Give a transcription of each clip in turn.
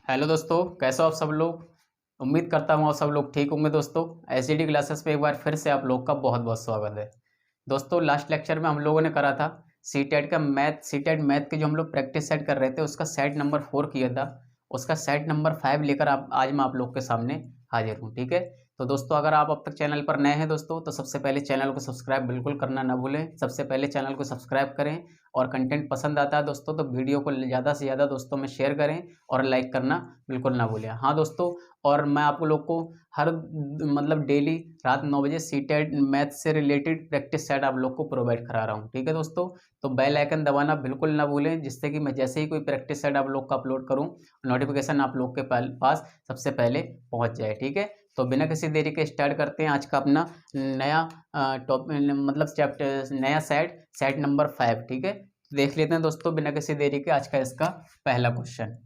Hello दोस्तों, कैसे हो आप सब लोग। उम्मीद करता हूँ आप सब लोग ठीक होंगे। दोस्तों एसजीडी क्लासेस पे एक बार फिर से आप लोग का बहुत बहुत स्वागत है। दोस्तों लास्ट लेक्चर में हम लोगों ने करा था सीटेट का मैथ के जो हम लोग प्रैक्टिस सेट कर रहे थे उसका सेट नंबर 4 किया था। उसका सेट नंबर 5 लेकर आज मैं आप लोग के सामने हाजिर हूँ। ठीक है, तो दोस्तों अगर आप अब तक चैनल पर नए हैं दोस्तों तो सबसे पहले चैनल को सब्सक्राइब बिल्कुल करना ना भूलें। सबसे पहले चैनल को सब्सक्राइब करें और कंटेंट पसंद आता है दोस्तों तो वीडियो को ज़्यादा से ज़्यादा दोस्तों में शेयर करें और लाइक करना बिल्कुल ना भूलें। हाँ दोस्तों, और मैं आप लोग को हर मतलब डेली रात 9 बजे सीटेट मैथ से रिलेटेड प्रैक्टिस सेट आप लोग को प्रोवाइड करा रहा हूँ। ठीक है दोस्तों, तो बेल आइकन दबाना बिल्कुल ना भूलें जिससे कि मैं जैसे ही कोई प्रैक्टिस सेट आप लोग का अपलोड करूँ नोटिफिकेशन आप लोग के पास सबसे पहले पहुँच जाए। ठीक है, तो बिना किसी देरी के स्टार्ट करते हैं आज का अपना नया मतलब चैप्टर नया सेट नंबर 5। ठीक है, देख लेते हैं दोस्तों बिना किसी देरी के आज का इसका पहला क्वेश्चन।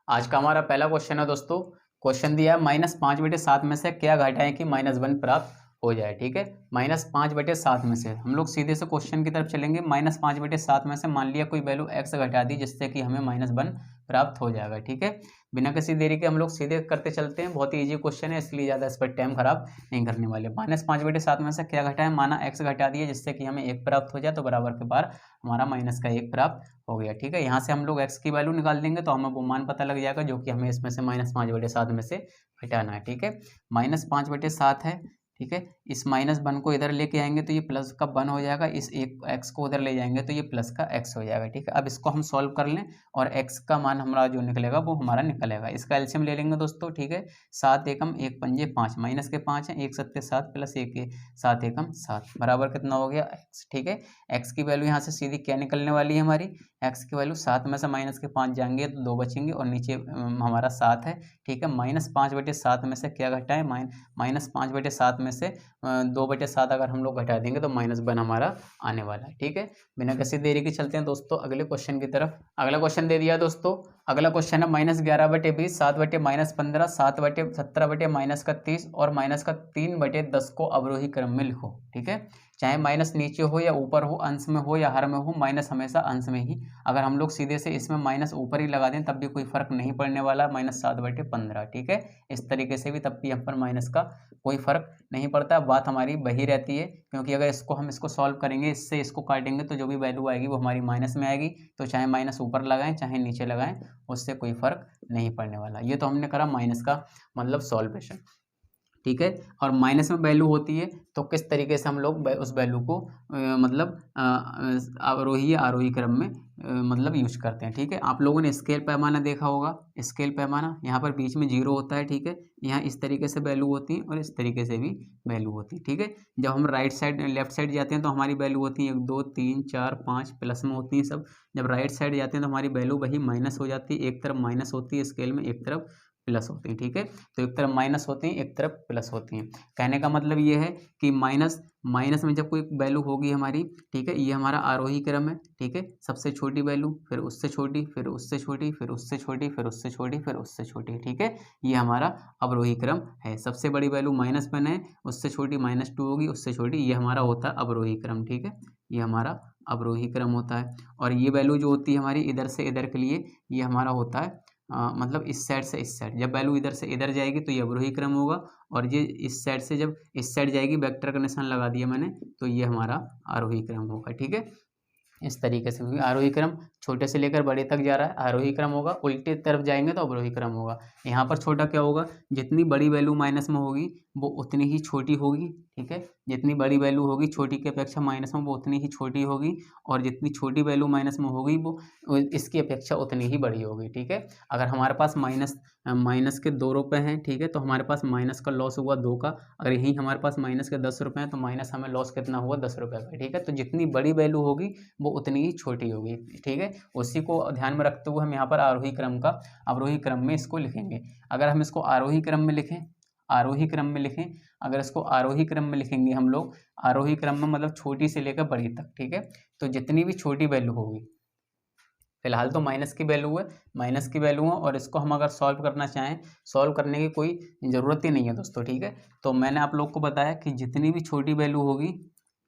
आज का हमारा पहला क्वेश्चन है दोस्तों। क्वेश्चन दिया है -5/7 में से क्या घटाएं कि -1 प्राप्त हो जाए। ठीक है, -5/7 में से हम लोग सीधे से क्वेश्चन की तरफ चलेंगे। -5/7 में से मान लिया कोई वैल्यू x घटा दी जिससे कि हमें -1 प्राप्त हो जाएगा। ठीक है, बिना किसी देरी के हम लोग सीधे करते चलते हैं। बहुत ही ईजी क्वेश्चन है इसलिए ज़्यादा इस पर टाइम खराब नहीं करने वाले। -5/7 में से क्या घटाएं, माना x घटा दिए जिससे कि हमें 1 प्राप्त हो जाए तो बराबर के बार हमारा -1 प्राप्त हो गया। ठीक है, यहाँ से हम लोग x की वैल्यू निकाल देंगे तो हमें वो मान पता लग जाएगा जो कि हमें इसमें से -5/7 में से घटाना है। ठीक है, -5/7 है। ठीक है, इस -1 को इधर लेके आएंगे तो ये प्लस का 1 हो जाएगा। इस एक x को उधर ले जाएंगे तो ये प्लस का x हो जाएगा। ठीक है, अब इसको हम सॉल्व कर लें और x का मान हमारा जो निकलेगा वो हमारा निकलेगा। इसका एलसीएम ले लेंगे दोस्तों। ठीक है, 7 एकम 1 पंजे 5, माइनस के 5 है, 1 7 7 प्लस 1 7 एकम 7 बराबर कितना हो गया x। ठीक है, x की वैल्यू यहाँ से सीधी क्या निकलने वाली है हमारी, x की वैल्यू 7 में से -5 जाएंगे तो 2 बचेंगे और नीचे हमारा 7 है। ठीक है, -5/7 में से क्या घटाएं, -5/7 में से 2/7 अगर हम लोग घटा देंगे तो -1 हमारा आने वाला है। ठीक है, बिना किसी देरी के चलते हैं दोस्तों अगले क्वेश्चन की तरफ। अगला क्वेश्चन दे दिया दोस्तों। अगला क्वेश्चन है -11/20, 7/-15, 7/-17/-30 और -3/10 को अवरोही क्रम में लिखो। ठीक है, चाहे माइनस नीचे हो या ऊपर हो, अंश में हो या हर में हो, माइनस हमेशा अंश में ही। अगर हम लोग सीधे से इसमें माइनस ऊपर ही लगा दें तब भी कोई फर्क नहीं पड़ने वाला, -7/15। ठीक है, इस तरीके से भी तब भी हम पर माइनस का कोई फर्क नहीं पड़ता। बात हमारी वही रहती है क्योंकि अगर हम इसको सॉल्व करेंगे, इससे इसको काटेंगे तो जो भी वैल्यू आएगी वो हमारी माइनस में आएगी। तो चाहे माइनस ऊपर लगाएं चाहे नीचे लगाएं उससे कोई फर्क नहीं पड़ने वाला। ये तो हमने करा माइनस का मतलब सॉल्वेशन। ठीक है, और माइनस में वैल्यू होती है तो किस तरीके से हम लोग उस वैल्यू को मतलब अवरोही या आरोही क्रम में मतलब यूज करते हैं। ठीक है, आप लोगों ने स्केल पैमाना देखा होगा। स्केल पैमाना यहाँ पर बीच में 0 होता है। ठीक है, यहाँ इस तरीके से वैल्यू होती है और इस तरीके से भी वैल्यू होती है। ठीक है, जब हम राइट साइड लेफ्ट साइड जाते हैं तो हमारी वैल्यू होती है 1 2 3 4 5 प्लस में होती है सब। जब राइट साइड जाते हैं तो हमारी वैल्यू वही माइनस हो जाती है। एक तरफ माइनस होती है स्केल में, एक तरफ प्लस होती है। ठीक है, तो एक तरफ माइनस होती है एक तरफ प्लस होती हैं। कहने का मतलब ये है कि माइनस में जब कोई वैल्यू होगी हमारी, ठीक है, ये हमारा आरोही क्रम है। ठीक है, सबसे छोटी वैल्यू फिर उससे छोटी फिर उससे छोटी फिर उससे छोटी फिर उससे छोटी फिर उससे छोटी। ठीक है, ये हमारा अवरोही क्रम है। सबसे बड़ी वैल्यू -1 है, उससे छोटी -2 होगी, उससे छोटी, ये हमारा होता है अवरोही क्रम। ठीक है, ये हमारा अवरोही क्रम होता है। और ये वैल्यू जो होती है हमारी इधर से इधर के लिए ये हमारा होता है मतलब इस साइड से इस साइड। जब वैल्यू इधर से इधर जाएगी तो ये अवरोही क्रम होगा और ये इस साइड से जब इस साइड जाएगी, वेक्टर का निशान लगा दिया मैंने, तो ये हमारा आरोही क्रम होगा। ठीक है, इस तरीके से, क्योंकि आरोही क्रम छोटे से लेकर बड़े तक जा रहा है, आरोही क्रम होगा। उल्टे तरफ जाएंगे तो अवरोही क्रम होगा। यहाँ पर छोटा क्या होगा, जितनी बड़ी वैल्यू माइनस में होगी वो उतनी ही छोटी होगी। ठीक है, जितनी बड़ी वैल्यू होगी छोटी की अपेक्षा माइनस में वो उतनी ही छोटी होगी और जितनी छोटी वैल्यू माइनस में होगी वो इसकी अपेक्षा उतनी ही बड़ी होगी। ठीक है, अगर हमारे पास माइनस के 2 रुपये हैं, ठीक है, तो हमारे पास माइनस का लॉस हुआ 2 का। अगर यहीं हमारे पास माइनस के 10 रुपये हैं तो माइनस हमें लॉस कितना हुआ 10 रुपये का। ठीक है, तो जितनी बड़ी वैल्यू होगी वो उतनी ही छोटी होगी। ठीक है, उसी को ध्यान में रखते हुए हम यहाँ पर अवरोही क्रम में इसको लिखेंगे। अगर हम इसको आरोही क्रम में लिखें, अगर इसको आरोही क्रम में लिखेंगे हम लोग, आरोही क्रम में मतलब छोटी से लेकर बड़ी तक। ठीक है, तो जितनी भी छोटी वैल्यू होगी, फिलहाल तो माइनस की वैल्यू है और इसको हम अगर सॉल्व करना चाहें, सॉल्व करने की कोई ज़रूरत ही नहीं है दोस्तों। ठीक है, तो मैंने आप लोग को बताया कि जितनी भी छोटी वैल्यू होगी,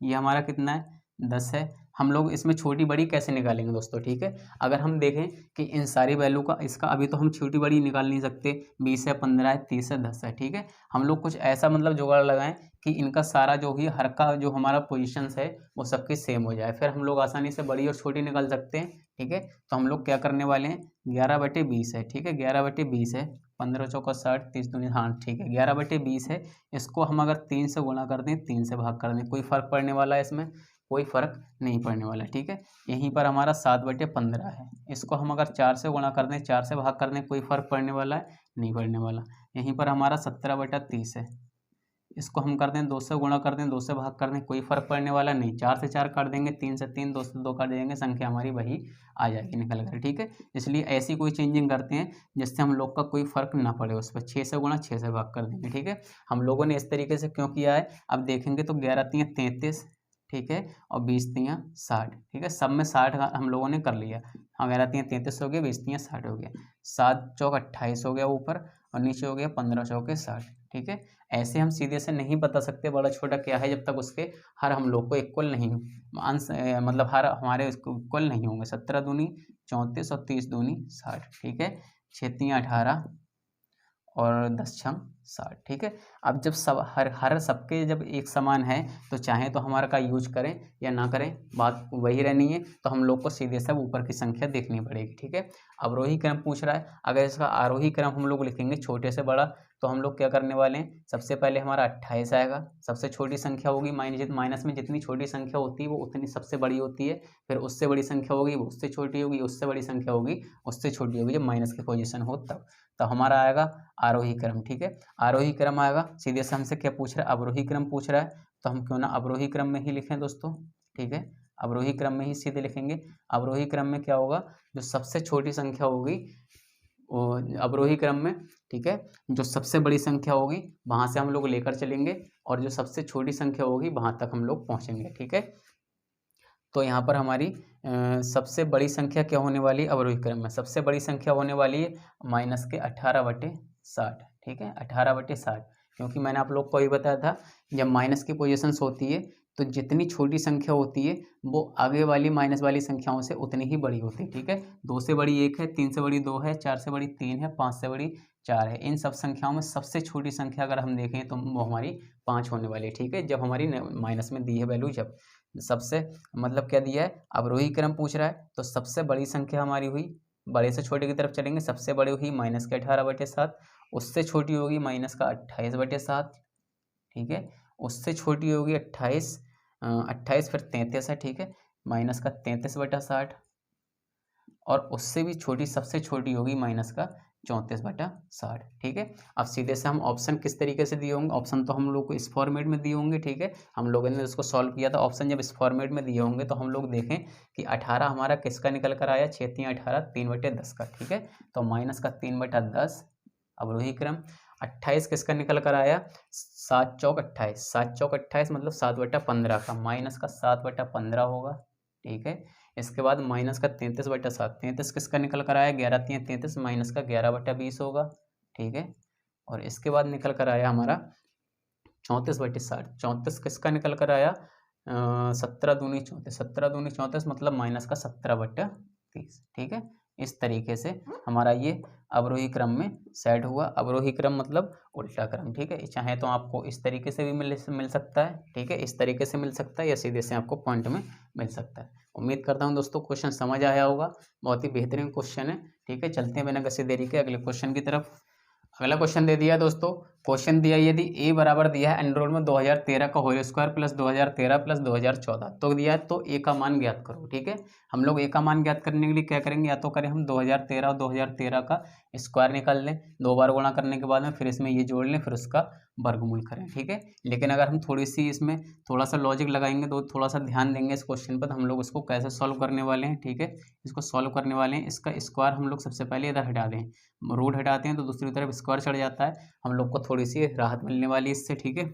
ये हमारा कितना है 10 है, हम लोग इसमें छोटी बड़ी कैसे निकालेंगे दोस्तों, ठीक है। अगर हम देखें कि इन सारी वैल्यू का इसका अभी तो हम छोटी बड़ी निकाल नहीं सकते, 20 है, 15 है, 30 है, 10 है, ठीक है। हम लोग कुछ ऐसा मतलब जुगाड़ लगाएं कि इनका सारा जो भी हर का जो हमारा पोजीशंस है वो सबकी सेम हो जाए, फिर हम लोग आसानी से बड़ी और छोटी निकाल सकते हैं, ठीक है। तो हम लोग क्या करने वाले हैं, 11/20 है, ठीक है, 11/20 है, 15 चौका 60, 30 दूनी, हाँ ठीक है, 11/20 है। इसको हम अगर 3 से गुणा कर दें, 3 से भाग कर दें, कोई फर्क पड़ने वाला है इसमें, कोई फर्क नहीं पड़ने वाला, ठीक है। यहीं पर हमारा 7/15 है, इसको हम अगर 4 से गुणा कर दें, 4 से भाग कर दें, कोई फर्क पड़ने वाला है, नहीं पड़ने वाला। यहीं पर हमारा 17/30 है, इसको हम कर दें 2 से गुणा कर दें, 2 से भाग कर दें, कोई फर्क पड़ने वाला नहीं। 4 से 4 काट देंगे, 3 से 3, 2 से 2 काट देंगे, संख्या हमारी वही आ जाएगी निकल कर, ठीक है। इसलिए ऐसी कोई चेंजिंग करते हैं जिससे हम लोग का कोई फर्क ना पड़े उस पर। 6 से गुणा, 6 से भाग कर देंगे, ठीक है। हम लोगों ने इस तरीके से क्यों किया है, अब देखेंगे तो 11×3 = 33, ठीक है, और 20×3 = 60, ठीक है। सब में 60 हम लोगों ने कर लिया। हाँ, 11×3 = 33 हो गया, 20×3 = 60 हो गया, 7 चौक 28 हो गया ऊपर, और नीचे हो गया 15 चौके 60, ठीक है। ऐसे हम सीधे से नहीं बता सकते बड़ा छोटा क्या है, जब तक उसके हर हम लोग को इक्वल नहीं अंश मतलब हर हमारे इक्वल नहीं होंगे। 17 दूनी 34 और 30 दूनी 60, ठीक है, 6×3 = 18 और 10×6 = 60, ठीक है। अब जब सब हर सबके जब एक समान है तो चाहे तो हमारा का यूज करें या ना करें, बात वही रहनी है। तो हम लोग को सीधे सब ऊपर की संख्या देखनी पड़ेगी, ठीक है। अवरोही क्रम पूछ रहा है, अगर इसका आरोही क्रम हम लोग लिखेंगे छोटे से बड़ा, तो हम लोग क्या करने वाले हैं, सबसे पहले हमारा 28 आएगा, सबसे छोटी संख्या होगी। माइनस में जितनी छोटी संख्या होती है वो उतनी सबसे बड़ी होती है, फिर उससे बड़ी संख्या होगी वो उससे छोटी होगी, उससे बड़ी संख्या होगी उससे छोटी होगी, जब माइनस की पोजीशन हो तब। तो हमारा आएगा आरोही क्रम, ठीक है। आरोही क्रम आएगा। सीधे से हमसे क्या पूछ रहा है, अवरोही क्रम पूछ रहा है, तो हम क्यों ना अवरोही क्रम में ही लिखें दोस्तों, ठीक है। अवरोही क्रम में ही सीधे लिखेंगे। अवरोही क्रम में क्या होगा, जो सबसे छोटी संख्या होगी वो अवरोही क्रम में, ठीक है, जो सबसे बड़ी संख्या होगी वहां से हम लोग लेकर चलेंगे, और जो सबसे छोटी संख्या होगी वहां तक हम लोग पहुंचेंगे, ठीक है। तो यहाँ पर हमारी सबसे बड़ी संख्या क्या होने वाली है, अवरोही क्रम में सबसे बड़ी संख्या होने वाली है -18/60, ठीक है, 18/60। क्योंकि मैंने आप लोग को ही बताया था, जब माइनस की पोजीशंस होती है तो जितनी छोटी संख्या होती है वो आगे वाली माइनस वाली संख्याओं से उतनी ही बड़ी होती है, ठीक है। 2 से बड़ी 1 है, 3 से बड़ी 2 है, 4 से बड़ी 3 है, 5 से बड़ी 4 है। इन सब संख्याओं में सबसे छोटी संख्या अगर हम देखें तो वो हमारी 5 होने वाली है, ठीक है, जब हमारी माइनस में दी है वैल्यू। जब सबसे मतलब क्या दिया है, अवरोही क्रम पूछ रहा है, तो सबसे बड़ी संख्या हमारी हुई, बड़े से छोटे की तरफ चलेंगे, सबसे बड़ी हुई -18/7, उससे छोटी होगी -28/7, ठीक है, उससे छोटी होगी 28, 28 फिर 33 है, ठीक है, -33/60, और उससे भी छोटी सबसे छोटी होगी -34/60, ठीक है। अब सीधे से हम ऑप्शन किस तरीके से दिए होंगे, ऑप्शन तो हम लोग को इस फॉर्मेट में दिए होंगे, ठीक है। हम लोगों ने उसको सॉल्व किया था, ऑप्शन जब इस फॉर्मेट में दिए होंगे तो हम लोग देखें कि 18 हमारा किसका निकल कर आया, 6×3 = 18, 3/10 का, ठीक है। तो -3/10 अवरोही क्रम। 28 किसका निकल कर आया, 7 चौक 28, 7 चौक 28 मतलब 7/15 का, -7/15 होगा, ठीक है। इसके बाद -33/7, 33 किसका निकल कर आया, 11×3 = 33, -11/20 होगा, ठीक है। और इसके बाद निकल कर आया हमारा 34/60, 34 किसका निकल कर आया, 17 दूनी 34, 17 दूनी 34 मतलब -17/30, ठीक है। इस तरीके से हमारा ये अवरोही क्रम में सेट हुआ। अवरोही क्रम मतलब उल्टा क्रम, ठीक है। चाहे तो आपको इस तरीके से भी मिल सकता है, ठीक है, इस तरीके से मिल सकता है, या सीधे से आपको पॉइंट में मिल सकता है। उम्मीद करता हूँ दोस्तों क्वेश्चन समझ आया होगा, बहुत ही बेहतरीन क्वेश्चन है, ठीक है। चलते हैं बिना किसी देरी के अगले क्वेश्चन की तरफ। अगला क्वेश्चन दे दिया दोस्तों, क्वेश्चन दिया यदि ए बराबर दिया है एनरोल में 2013 का होल स्क्वायर प्लस 2013 प्लस 2014 तो दिया है, तो ए का मान ज्ञात करो, ठीक है। हम लोग ए का मान ज्ञात करने के लिए क्या करेंगे, या तो करें हम 2013 और 2013 का स्क्वायर निकाल लें, 2 बार गुणा करने के बाद में फिर इसमें ये जोड़ लें, फिर उसका वर्गमूल करें, ठीक है। लेकिन अगर हम थोड़ी सी इसमें थोड़ा सा लॉजिक लगाएंगे, तो थोड़ा सा ध्यान देंगे इस क्वेश्चन पर, तो हम लोग इसको कैसे सॉल्व करने वाले हैं, ठीक है। इसको सॉल्व करने वाले हैं, इसका स्क्वायर हम लोग सबसे पहले इधर हटा दें, रूट हटाते हैं तो दूसरी तरफ स्क्वायर चढ़ जाता है, हम लोग को थोड़ी सी राहत मिलने वाली इससे, ठीक है।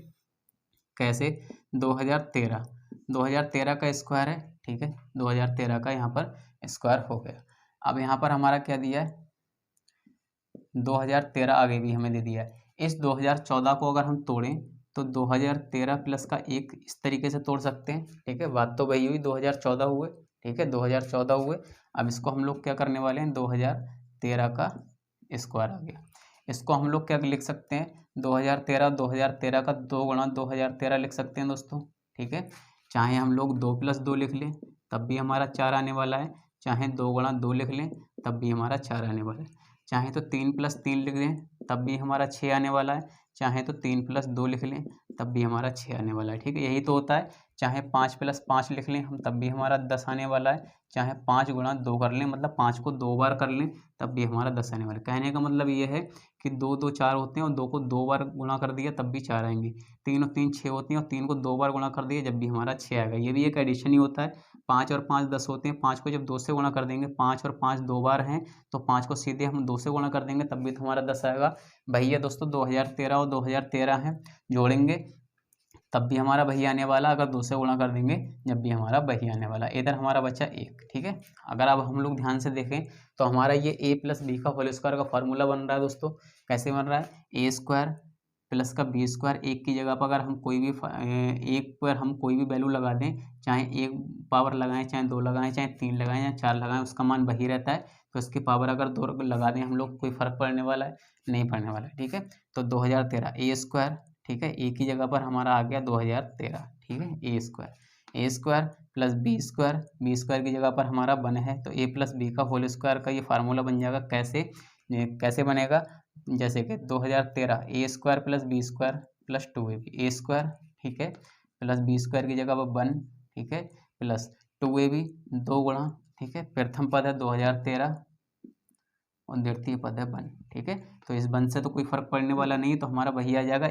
कैसे, 2013 का स्क्वायर है, ठीक है, 2013 का यहाँ पर स्क्वायर हो गया। अब यहाँ पर हमारा क्या दिया है, 2013 आगे भी हमें दे दिया है। इस 2014 को अगर हम तोड़ें तो 2013 प्लस का 1 इस तरीके से तोड़ सकते हैं, ठीक है। बात तो वही हुई, 2014 हुए, ठीक है, 2014 हुए। अब इसको हम लोग क्या करने वाले हैं, 2013 का स्क्वायर आ गया। इसको हम लोग क्या लिख सकते हैं, 2013 का 2 गुणा 2013 लिख सकते हैं दोस्तों, ठीक है। चाहे हम लोग 2 + 2 लिख लें तब भी हमारा 4 आने वाला है, चाहे 2 गुणा 2 लिख लें तब भी हमारा 4 आने वाला है, चाहे तो 3 + 3 लिख लें तब भी हमारा 6 आने वाला है, चाहे तो 3 + 2 लिख लें तब भी हमारा 6 आने वाला है, ठीक है। यही तो होता है। चाहे 5 + 5 लिख लें हम तब भी हमारा 10 आने वाला है, चाहे 5 गुणा 2 कर लें, मतलब 5 को 2 बार कर लें तब भी हमारा 10 आने वाला है। कहने का मतलब ये है कि 2 2 4 होते हैं और 2 को 2 बार गुणा कर दिया तब भी 4 आएंगे। 3 और 3 6 होती हैं और 3 को 2 बार गुणा कर दिया जब भी हमारा 6 आएगा। ये भी एक एडिशन ही होता है। 5 और 5 10 होते हैं, 5 को जब 2 से गुणा कर देंगे, 5 और 5 2 बार हैं तो 5 को सीधे हम 2 से गुणा कर देंगे तब भी तो हमारा 10 आएगा। भैया दोस्तों 2013 और 2013 हैं, जोड़ेंगे तब भी हमारा वही आने वाला, अगर 2 से गुणा कर देंगे जब भी हमारा वही आने वाला। इधर हमारा बचा 1, ठीक है। अगर अब हम लोग ध्यान से देखें तो हमारा ये a + b का होल स्क्वायर का फार्मूला बन रहा है दोस्तों। कैसे बन रहा है, a² + का b², एक की जगह पर अगर हम कोई भी एक पर हम कोई भी वैल्यू लगा दें, चाहे 1 पावर लगाएं, चाहे 2 लगाएं, चाहे 3 लगाएं या 4 लगाएं, उसका मान वही रहता है। तो इसकी पावर अगर 2 लगा दें हम लोग, कोई फर्क पड़ने वाला है नहीं पड़ने वाला है, ठीक है। तो 2013 a², ठीक है, एक ही जगह पर हमारा आ गया 2013, ठीक है, a² + b² की जगह पर हमारा 1 है तो a + b का होल स्क्वायर का ये फार्मूला बन जाएगा। कैसे बनेगा, जैसे कि 2013 a² + b² + 2ab a², ठीक है, प्लस b² की जगह पर 1, ठीक है, प्लस 2ab 2 गुणा, ठीक है, प्रथम पद है 2013 और द्वितीय पद है 1, ठीक है। तो इस 1 से तो कोई फर्क पड़ने वाला नहीं, तो हमारा वही आ जाएगा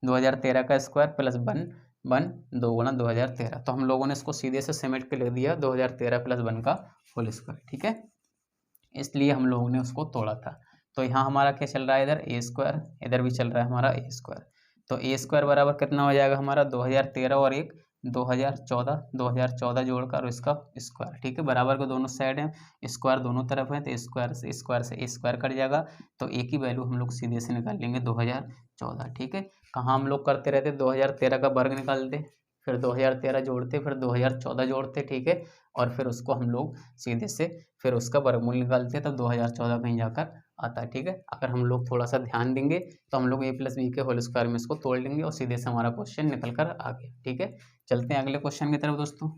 2013 का स्क्वायर प्लस 1 2 गुणा 2013। तो हम लोगों ने इसको सीधे से समेट के लिख दिया 2013 + 1 का होल स्क्वायर, ठीक है। इसलिए हम लोगों ने उसको तोड़ा था। तो यहाँ हमारा क्या चल रहा है, इधर a², इधर भी चल रहा है हमारा a²। तो a² बराबर कितना हो जाएगा हमारा 2013 और 1 2014 जोड़कर इसका स्क्वायर, ठीक है। बराबर के दोनों साइड हैं, स्क्वायर दोनों तरफ है तो स्क्वायर से स्क्वायर कट जाएगा। तो एक ही वैल्यू हम लोग सीधे से निकाल लेंगे 2014, ठीक है। कहाँ हम लोग करते रहते, 2013 का वर्ग निकालते, फिर 2013 जोड़ते, फिर 2014 जोड़ते, ठीक है, और फिर उसको हम लोग सीधे से फिर उसका वर्गमूल निकालते हैं, तब 2014 कहीं जाकर आता है, ठीक है। अगर हम लोग थोड़ा सा ध्यान देंगे तो हम लोग a + b के होल स्क्वायर में इसको तोड़ लेंगे और सीधे से हमारा क्वेश्चन निकल कर आ गया, ठीक है। चलते हैं अगले क्वेश्चन की तरफ दोस्तों।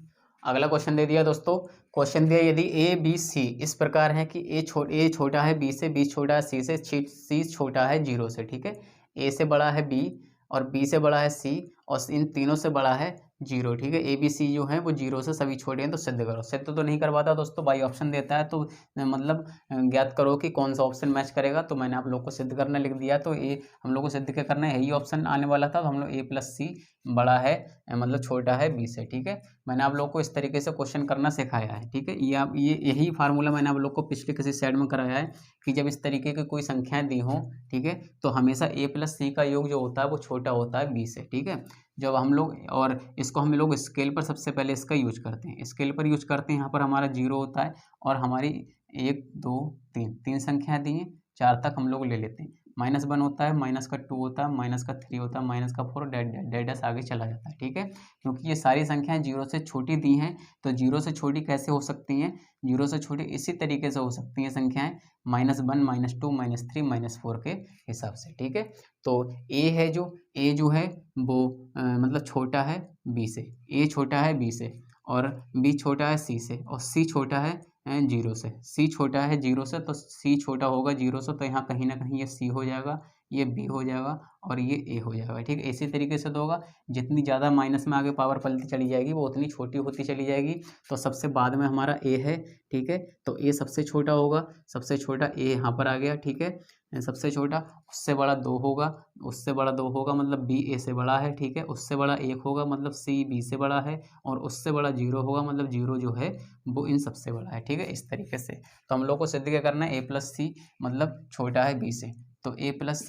अगला क्वेश्चन दे दिया दोस्तों, क्वेश्चन दिया यदि a b c इस प्रकार है कि a छोटा है b से, b छोटा है c से, c छोटा है 0 से, ठीक है। a से बड़ा है b और b से बड़ा है c और इन तीनों से बड़ा है 0, ठीक है। ए बी सी जो है वो 0 से सभी छोटे हैं, तो सिद्ध करो। सिद्ध तो नहीं करवाता दोस्तों, बाई ऑप्शन देता है, तो मतलब ज्ञात करो कि कौन सा ऑप्शन मैच करेगा। तो मैंने आप लोग को सिद्ध करना लिख दिया, तो ये हम लोग को सिद्ध क्या करना है, यही ऑप्शन आने वाला था। तो हम लोग a + c बड़ा है मतलब छोटा है b से, ठीक है। मैंने आप लोग को इस तरीके से क्वेश्चन करना सिखाया है, ठीक है। ये यही फार्मूला मैंने आप लोग को पिछले किसी साइड में कराया है कि जब इस तरीके की कोई संख्याएं दी हों, ठीक है, तो हमेशा a + c का योग जो होता है वो छोटा होता है b से, ठीक है। जब हम लोग, और इसको हम लोग स्केल पर सबसे पहले इसका यूज करते हैं, स्केल पर यूज करते हैं। यहाँ पर हमारा 0 होता है और हमारी 1 2 3 संख्याएं दी हैं, 4 तक हम लोग ले लेते हैं। -1 होता है, -2 होता है, -3 होता है, -4 डैश आगे चला जाता है, ठीक है। क्योंकि ये सारी संख्याएं 0 से छोटी दी हैं, तो 0 से छोटी कैसे हो सकती हैं, 0 से छोटी इसी तरीके से हो सकती हैं संख्याएं, -1 -2 -3 -4 के हिसाब से, ठीक है। तो a जो है वो मतलब छोटा है b से, a छोटा है b से और b छोटा है c से और c छोटा है 0 से। c छोटा है 0 से तो c छोटा होगा 0 से, तो यहाँ कहीं ना कहीं ये c हो जाएगा, ये b हो जाएगा और ये a हो जाएगा, ठीक है। इसी तरीके से तो होगा, जितनी ज़्यादा माइनस में आगे पावर पलती चली जाएगी वो उतनी छोटी होती चली जाएगी। तो सबसे बाद में हमारा a है, ठीक है, तो a सबसे छोटा होगा, सबसे छोटा a यहाँ पर आ गया, ठीक है। सबसे छोटा, उससे बड़ा 2 होगा, उससे बड़ा 2 होगा मतलब b a से बड़ा है, ठीक है। उससे बड़ा 1 होगा मतलब c b से बड़ा है और उससे बड़ा 0 होगा मतलब 0 जो है वो इन सबसे बड़ा है, ठीक है। इस तरीके से तो हम लोग को सिद्ध क्या करना है, a + c मतलब छोटा है b से, तो a +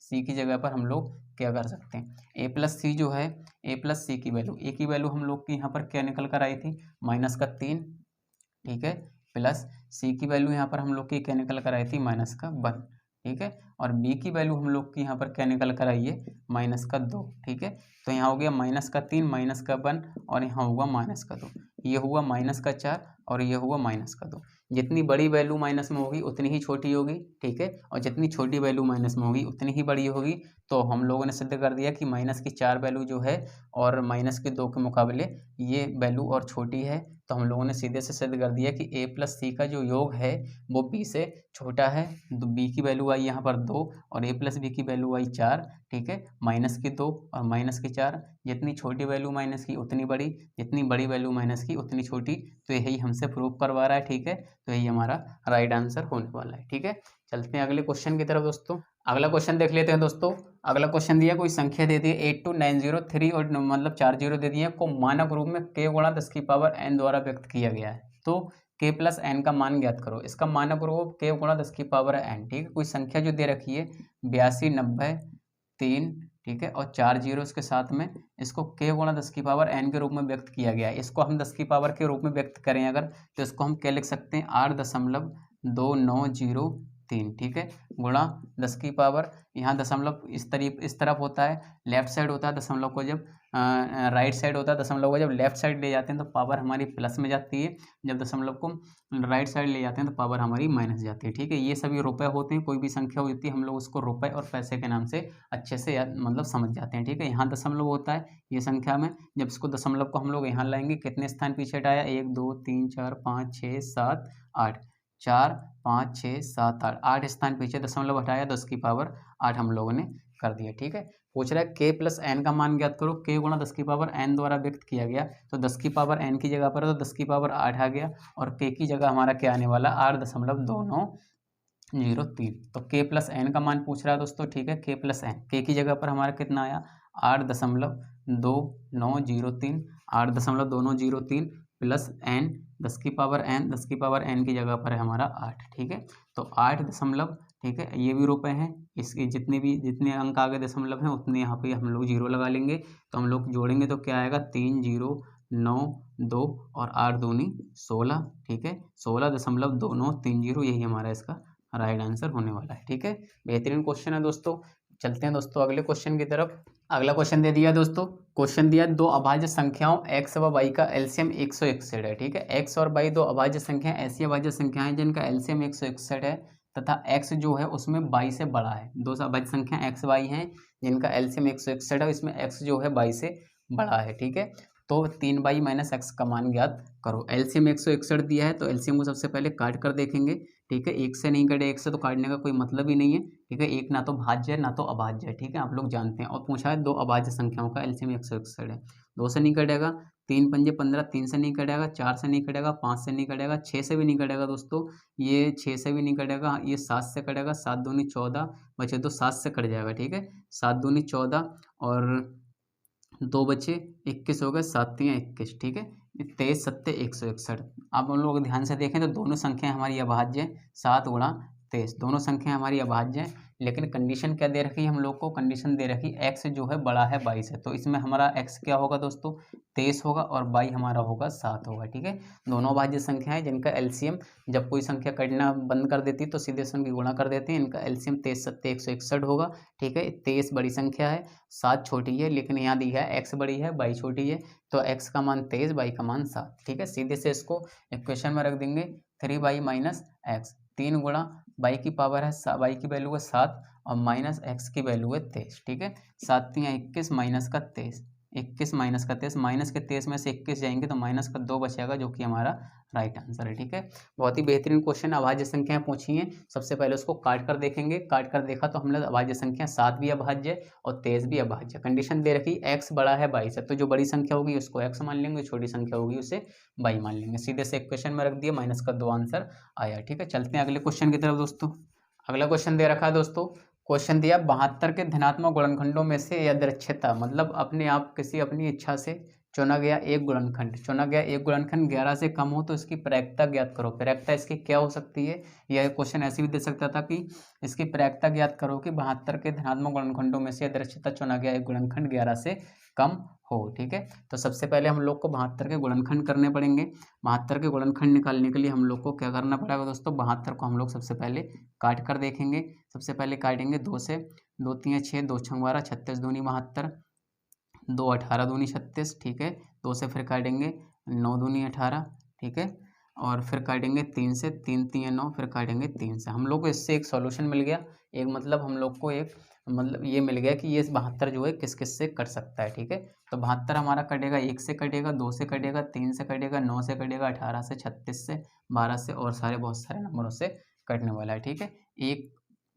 c की जगह पर हम लोग क्या कर सकते हैं, a + c जो है, a + c की वैल्यू, a की वैल्यू हम लोग की यहाँ पर क्या निकल कर आई थी, -3, ठीक है, प्लस c की वैल्यू यहाँ पर हम लोग की क्या निकल कर आई थी, -1, ठीक है, और b की वैल्यू हम लोग की यहाँ पर क्या निकल कर आई है, -2, ठीक है। तो यहाँ हो गया -3 -1 और यहाँ होगा -2, ये हुआ -4 और ये हुआ -2। जितनी बड़ी वैल्यू माइनस में होगी उतनी ही छोटी होगी, ठीक है, और जितनी छोटी वैल्यू माइनस में होगी उतनी ही बड़ी होगी। तो हम लोगों ने सिद्ध कर दिया कि -4 वैल्यू जो है और -2 के मुकाबले ये वैल्यू और छोटी है। तो हम लोगों ने सीधे से सिद्ध कर दिया कि a + c का जो योग है वो b से छोटा है। तो b की वैल्यू आई यहाँ पर 2 और a + b की वैल्यू आई 4, ठीक है, -2 और -4। जितनी छोटी वैल्यू माइनस की उतनी बड़ी, जितनी बड़ी वैल्यू माइनस की उतनी छोटी। तो यही हमसे प्रूव करवा रहा है, ठीक है। तो यही हमारा राइट आंसर होने वाला है, ठीक है। चलते हैं अगले क्वेश्चन की तरफ दोस्तों। अगला क्वेश्चन देख लेते हैं दोस्तों। अगला क्वेश्चन दिया, कोई संख्या दे दी है 82903 और मतलब 4 जीरो दे दिए, को मानक रूप में k गुणा 10⁻n द्वारा व्यक्त किया गया है। तो k + n का मान ज्ञात करो। इसका मानक रूप k गुणा 10⁻n, ठीक है। कोई संख्या जो दे रखी है 82, 90, 3, ठीक है, और 4 जीरो इसके साथ में, इसको k गुणा 10⁻n के रूप में व्यक्त किया गया है। इसको हम 10 की पावर के रूप में व्यक्त करें अगर, तो इसको हम क्या लिख सकते हैं, 8.2903, ठीक है, गुणा 10 की पावर, यहाँ दशमलव इस तरफ होता है, लेफ्ट साइड होता है दशमलव को, जब राइट साइड होता है दशमलव को, जब लेफ्ट साइड ले जाते हैं तो पावर हमारी प्लस में जाती है, जब दशमलव को राइट साइड ले जाते हैं तो पावर हमारी माइनस जाती है, ठीक है। ये सभी रुपए होते हैं, कोई भी संख्या होती है हम लोग उसको रुपए और पैसे के नाम से अच्छे से मतलब समझ जाते हैं, ठीक है। यहाँ दशमलव होता है ये संख्या में, जब इसको दशमलव को हम लोग यहाँ लाएंगे, कितने स्थान पीछे हटाया, 1 2 3 4 5 6 7 8, 4 5 6 7 8, 8 स्थान पीछे दशमलव हटाया, 10 की पावर 8 हम लोगों ने कर दिया, ठीक है। पूछ रहा है k + n का मान ज्ञात करो। k गुणा 10⁻n द्वारा व्यक्त किया गया, तो 10⁻n की जगह पर तो 10⁻8 आ गया, और k की जगह हमारा क्या आने वाला, 8.2903। तो k + n का मान पूछ रहा है दोस्तों, ठीक है। k + n, k की जगह पर हमारा कितना आया, 8.2903, 8.2903 प्लस n, 10⁻n की जगह पर है हमारा 8, ठीक है। तो 8 दशमलव, ठीक है, ये भी रुपए हैं, इसके जितने अंक आगे दशमलव हैं उतने यहाँ पे हम लोग जीरो लगा लेंगे। तो हम लोग जोड़ेंगे तो क्या आएगा, 3 0 9 2 और 8 दूनी 16, ठीक है, 16.2930, यही हमारा इसका राइट आंसर होने वाला है, ठीक है। बेहतरीन क्वेश्चन है दोस्तों। चलते हैं दोस्तों अगले क्वेश्चन की तरफ। अगला क्वेश्चन दे दिया दोस्तों, क्वेश्चन दिया, दो अभाज्य संख्याओं x व y का एलसीएम 161 है, ठीक है। x और y दो अभाज्य संख्या, ऐसी अभाज्य संख्याएं जिनका एलसीएम 161 है तथा x जो है उसमें y से बड़ा है। दो अभाज्य संख्या x y हैं जिनका एलसीएम 161 है, इसमें x जो है y से बड़ा है, ठीक है। तो 3y - x का मान ज्ञात करो। एलसीएम 161 दिया है तो एलसीएम को सबसे पहले काट कर देखेंगे, ठीक है। एक से नहीं कटे, एक से तो काटने का कोई मतलब ही नहीं है, ठीक है। एक ना तो भाज्य है ना तो अभाज्य है, ठीक है, आप लोग जानते हैं। और पूछा है दो अभाज्य संख्याओं का एलसीएम 161 है, 2 से नहीं कटेगा, 3 पंजे 15, 3 से नहीं कटेगा, 4 से नहीं कटेगा, 5 से नहीं कटेगा, 6 से भी नहीं कटेगा दोस्तों, ये 6 से भी नहीं कटेगा, ये 7 से कटेगा, 7 दूनी 14 बचे तो 7 से कट जाएगा, ठीक है। 7 दूनी 14 और 2 बचे 21 हो गए, 7 3 21, ठीक है। 23 7 161। अब हम लोग ध्यान से देखें तो दोनों संख्याएं हमारी अभाज्य हैं, 7 गुणा 23, दोनों संख्याएं हमारी अभाज्य हैं। लेकिन कंडीशन क्या दे रखी है हम लोग को, कंडीशन दे रखी x जो है बड़ा है 22 से, तो इसमें हमारा x क्या होगा दोस्तों, 23 होगा और y हमारा होगा 7 होगा, ठीक है। दोनों अभाज्य संख्या है जिनका एलसीएम, जब कोई संख्या कटना बंद कर देती तो सीधे से उनकी गुणा कर देते हैं। इनका एलसीएम 23 7 161 होगा, ठीक है। 23 बड़ी संख्या है, 7 छोटी है, लेकिन यहाँ दी है x बड़ी है y छोटी है, तो x का मान 23, y का मान 7, ठीक है। सीधे से इसको इक्वेशन में रख देंगे, 3y - x, 3 गुणा y की पावर है, y की वैल्यू है 7 और माइनस x की वैल्यू है 23, ठीक है। 7 3 21 माइनस का 23, 21 माइनस का 23, माइनस के 23 में से 21 जाएंगे तो माइनस का 2 बचेगा, जो कि हमारा राइट आंसर है, ठीक है। बहुत ही बेहतरीन क्वेश्चन, अभाज्य संख्याएं पूछी हैं। सबसे पहले उसको काट कर देखेंगे, काट कर देखा तो हमने अभाज्य संख्या 7 भी अभाज्य और 23 भी अभाज्य। कंडीशन दे रखी x बड़ा है 22 से, तो जो बड़ी संख्या होगी उसको x मान लेंगे, छोटी संख्या होगी उसे y मान लेंगे। सीधे से इक्वेशन में रख दिया, माइनस का 2 आंसर आया, ठीक है। चलते हैं अगले क्वेश्चन की तरफ दोस्तों। अगला क्वेश्चन दे रखा है दोस्तों, क्वेश्चन दिया 72 के धनात्मक गुणनखंडों में से यादृच्छिकता, मतलब अपने आप किसी अपनी इच्छा से चुना गया एक गुणनखंड 11 से कम हो तो इसकी प्रायिकता ज्ञात करो। प्रायिकता इसकी क्या हो सकती है, यह क्वेश्चन ऐसे भी दे सकता था कि इसकी प्रायिकता ज्ञात करो कि 72 के धनात्मक गुणनखंडों में से यादृच्छिकता चुना गया एक गुणनखंड 11 से कम हो। ठीक है, तो सबसे पहले हम लोग को 72 के गुणनखंड करने पड़ेंगे। 72 के गुणनखंड निकालने के लिए हम लोग को क्या करना पड़ेगा दोस्तों, 72 को हम लोग सबसे पहले काट कर देखेंगे। सबसे पहले काटेंगे 2 से, 2 3 6, 2 6 12, 36 दूनी 72, 2 18 दूनी 36। ठीक है, 2 से फिर काटेंगे 9 दूनी 18। ठीक है, और फिर काटेंगे 3 से, 3 3 9, फिर काटेंगे 3 से। हम लोग को इससे एक सॉल्यूशन मिल गया, एक मतलब हम लोग को एक मतलब ये मिल गया कि ये 72 जो है किस किस से कट सकता है। ठीक है, तो 72 हमारा कटेगा 1 से कटेगा, 2 से कटेगा, 3 से कटेगा, 9 से कटेगा, 18 से, 36 से, 12 से और सारे बहुत सारे नंबरों से कटने वाला है। ठीक है, 1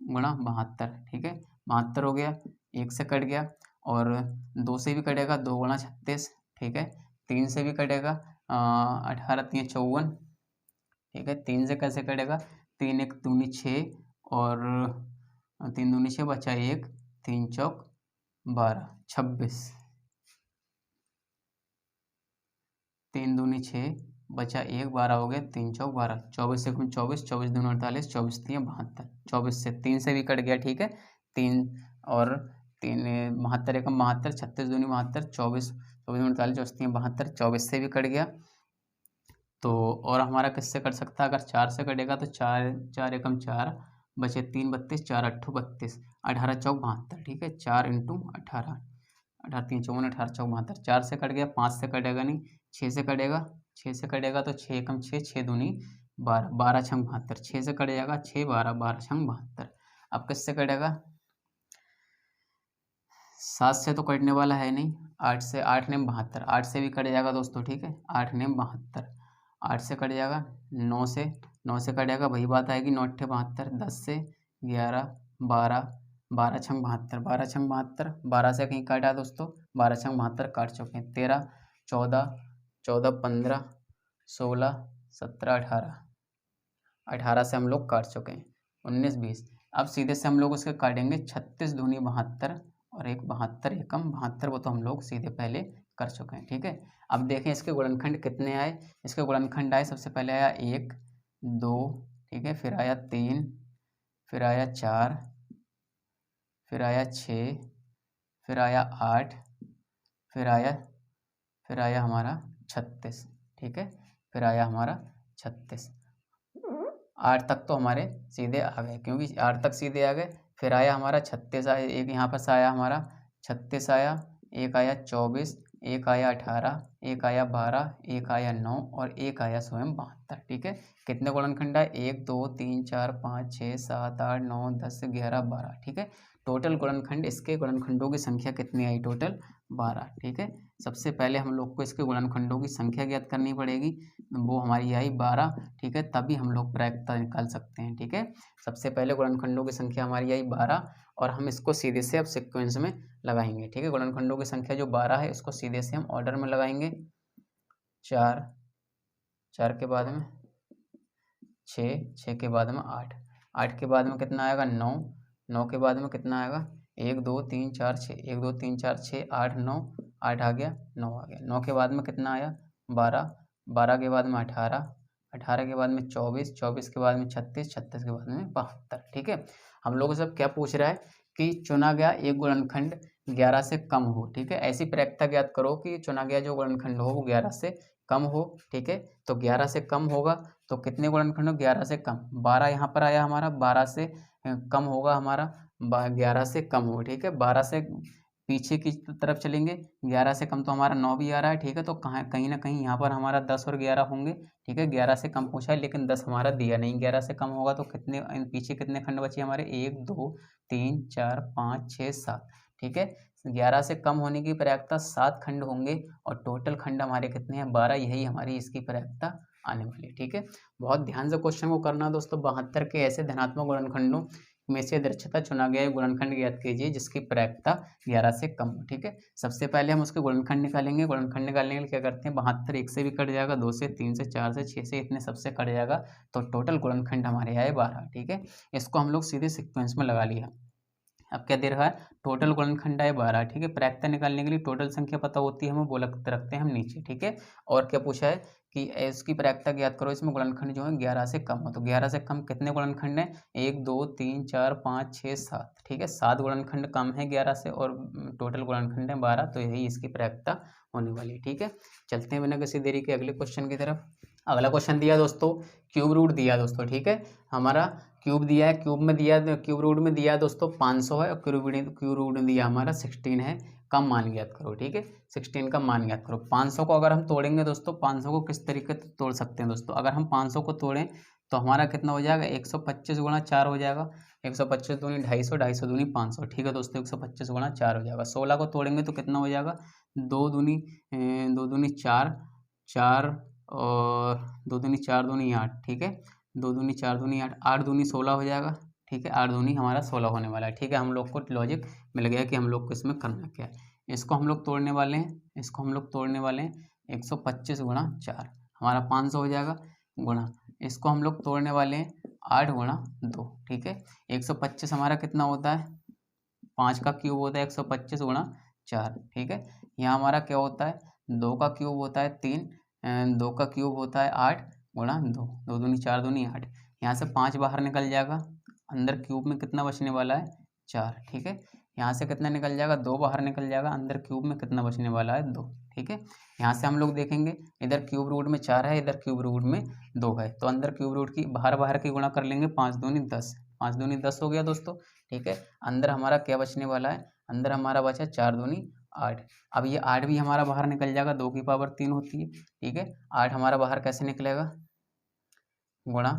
गुणा 72। ठीक है, 72 हो गया, 1 से कट गया, और 2 से भी कटेगा, 2 गुणा 36। ठीक है, 3 से भी कटेगा, 18 3 54। ठीक है, 3 से कैसे कटेगा, 3 1 दूनी 6, और 3 दूनी 6, बचा 1, 3 चौक 12, 26, 3 दूनी 6, बचा 1, 12 हो गया, 3 चौक 12, 24 1 24, 24 दूनी 48, 24 3 72, 24 से 3 से भी कट गया। ठीक है, 3 और 3 72 1 72, 36 दूनी 72, 24 24 दूनी 48, 24 3 72, 24 से भी कट गया। तो और हमारा किससे कट सकता है, अगर 4 से कटेगा तो 4 4 एकम 4, बचे 3 32, 4 अट्ठू 32, 18 चौक 72। ठीक है, 4 इंटू 18, 18 3 54, 18 चौक 72। 4 से कट गया, 5 से कटेगा नहीं, 6 से कटेगा, 6 से कटेगा तो 6 एकम 6, 6 दूनी 12, 12 छंग 72, 6 से कट जाएगा 6 12, 12 छंग 72। अब किससे कटेगा, 7 से तो कटने वाला है नहीं, 8 से, 8 नेम 72, 8 से भी कट जाएगा दोस्तों। ठीक है, 8 नेम 72, 8 से कट जाएगा, 9 से, 9 से कट जाएगा, वही बात आएगी, 9 अट्ठे 72, 10 से 11 12, 12 छंग 72, 12 छंग 72, 12 से कहीं काटा दोस्तों, 12 छंग 72 काट चुके हैं, 13 14 14 15 16 17 18, 18 से हम लोग काट चुके हैं, 19 20। अब सीधे से हम लोग उसके काटेंगे 36 दूनी 72, और एक 72 एकम 72, वो तो हम लोग सीधे पहले कर चुके हैं। ठीक है, अब देखें इसके गुणनखंड कितने आए। इसके गुणनखंड आए, सबसे पहले आया 1 2, ठीक है, फिर आया 3, फिर आया 4, फिर आया 6, फिर आया 8, फिर आया हमारा 36। ठीक है, फिर आया हमारा 36। 8 तक तो हमारे सीधे आ गए, क्योंकि 8 तक सीधे आ गए। फिर आया हमारा 36 आया, एक यहाँ पर से आया हमारा 36 आया, एक आया 24, एक आया 18, एक आया 12, एक आया 9, और एक आया स्वयं 72। ठीक है, कितने गुणनखंड आए, 1 2 3 4 5 6 7 8 9 10 11 12। ठीक है, टोटल गुणनखंड, इसके गुणनखंडों की संख्या कितनी आई, टोटल 12। ठीक है, सबसे पहले हम लोग को इसके गुणनखंडों की संख्या ज्ञात करनी पड़ेगी, वो हमारी आई 12। ठीक है, तभी हम लोग प्रायिकता निकाल सकते हैं। ठीक है, सबसे पहले गुणनखंडों की संख्या हमारी आई 12, और हम इसको सीधे से अब सीक्वेंस में लगाएंगे। ठीक है, गुणनखंडों की संख्या जो 12 है, इसको सीधे से हम ऑर्डर में लगाएंगे। 4 4 के बाद में 6 6 के बाद में 8 8 के बाद में कितना आएगा, 9 9 के बाद में कितना आएगा, 1 2 3 4 6, 1 2 3 4 6 8 9, 8 आ गया, 9 आ गया। 9 के बाद में कितना आया, 12 12 के बाद में 18 18 के बाद में 24 24 के बाद में 36 36 के बाद में 72। ठीक है, हम लोग सब क्या पूछ रहा है कि चुना गया एक गुणनखंड 11 से कम हो। ठीक है, ऐसी प्रायिकता ज्ञात करो कि चुना गया जो गुणनखंड हो वो 11 से कम हो। ठीक है, तो 11 से कम होगा तो कितने गुणनखंड हो, 11 से कम, 12 यहाँ पर आया हमारा, 12 से कम होगा हमारा, 11 से कम हो। ठीक है, 12 से पीछे की तरफ चलेंगे, 11 से कम तो हमारा 9 भी आ रहा है। ठीक है, तो कहीं ना कहीं यहाँ पर हमारा 10 और 11 होंगे। ठीक है, 11 से कम पूछा है लेकिन 10 हमारा दिया नहीं, 11 से कम होगा तो कितने पीछे कितने खंड बचे हमारे, 1 2 3 4 5 6 7। ठीक है, 11 से कम होने की प्रायिकता 7 खंड होंगे, और टोटल खंड हमारे कितने हैं, 12, यही हमारी इसकी प्रायिकता आने वाली। ठीक है, बहुत ध्यान से क्वेश्चन को करना दोस्तों। 72 के ऐसे धनात्मक गुणनखंडों में से दृश्यता चुना गया गुणनखंड ज्ञात कीजिए जिसकी प्रायिकता 11 से कम हो। ठीक है, सबसे पहले हम उसके गुणनखंड निकालेंगे। गुणनखंड निकालने के लिए क्या करते हैं, 72 1 से भी कट जाएगा, 2 से, 3 से, 4 से, 6 से, इतने सबसे कट जाएगा, तो टोटल गुणनखंड हमारे आए 12। ठीक है, इसको हम लोग सीधे सीक्वेंस में लगा लिया। अब क्या दे रहा है, टोटल गुणनखंड है 12। ठीक है, प्रायिकता निकालने के लिए टोटल संख्या पता होती है हमें, वो रखते हैं हम नीचे। ठीक है, और क्या पूछा है कि इसकी प्रायिकता ज्ञात करो, इसमें गुणनखंड जो है 11 से कम हो। तो 11 से कम कितने गुणनखंड हैं? 1 2 3 4 5 6 7, ठीक है, 7 गुणनखंड कम है 11 से और टोटल गुणनखंड है 12, तो यही इसकी प्रायिकता होने वाली है, ठीक है। चलते हैं बिना किसी देरी के अगले क्वेश्चन की तरफ। अगला क्वेश्चन दिया दोस्तों, क्यूब रूट दिया दोस्तों, ठीक है, हमारा क्यूब दिया है, क्यूब रूट में दिया दोस्तों 500 है और क्यूब रूट में दिया हमारा 16 है। कम मान ज्ञात करो, ठीक है, 16 का मान ज्ञात करो। 500 को अगर हम तोड़ेंगे दोस्तों, 500 को किस तरीके से तोड़ सकते हैं दोस्तों? अगर हम 500 को तोड़ें तो हमारा कितना हो जाएगा? 125 गुणा 4 हो जाएगा। 125 दूनी 250, 250 दूनी 500, ठीक है दोस्तों, 125 गुणा 4 हो जाएगा। 16 को तोड़ेंगे तो कितना हो जाएगा? 2 दूनी 4, 4 और 2 दूनी 4 दूनी 8, ठीक है, 2 दूनी 4 दूनी 8, 8 दूनी 16 हो जाएगा, ठीक है, 8 दूनी हमारा 16 होने वाला है, ठीक है। हम लोग को लॉजिक मिल गया कि हम लोग को इसमें करना क्या है। इसको हम लोग तोड़ने वाले हैं, 125 गुणा 4 हमारा 500 हो जाएगा, गुणा इसको हम लोग तोड़ने वाले हैं 8 गुणा 2, ठीक है। 125 हमारा कितना होता है? 5 का क्यूब होता है 125 गुणा 4, ठीक है। यहाँ हमारा क्या होता है? 2 का क्यूब होता है 3, 2 का क्यूब होता है 8 गुणा 2, 2 दूनी 4 दूनी 8, यहाँ से 5 बाहर निकल जाएगा, अंदर क्यूब में कितना बचने वाला है? 4, ठीक है। यहाँ से कितना निकल जाएगा? 2 बाहर निकल जाएगा, अंदर क्यूब में कितना बचने वाला है? 2, ठीक है। यहाँ से हम लोग देखेंगे, इधर क्यूब रूट में 4 है, इधर क्यूब रूट में 2 है, तो अंदर क्यूब रूट की बाहर की गुणा कर लेंगे, 5 दूनी 10, 5 दूनी 10 हो गया दोस्तों, ठीक है। अंदर हमारा क्या बचने वाला है? अंदर हमारा बचा 4 दूनी 8। अब ये 8 भी हमारा बाहर निकल जाएगा, 2 की पावर 3 होती है, ठीक है। 8 हमारा बाहर कैसे निकलेगा? गुणा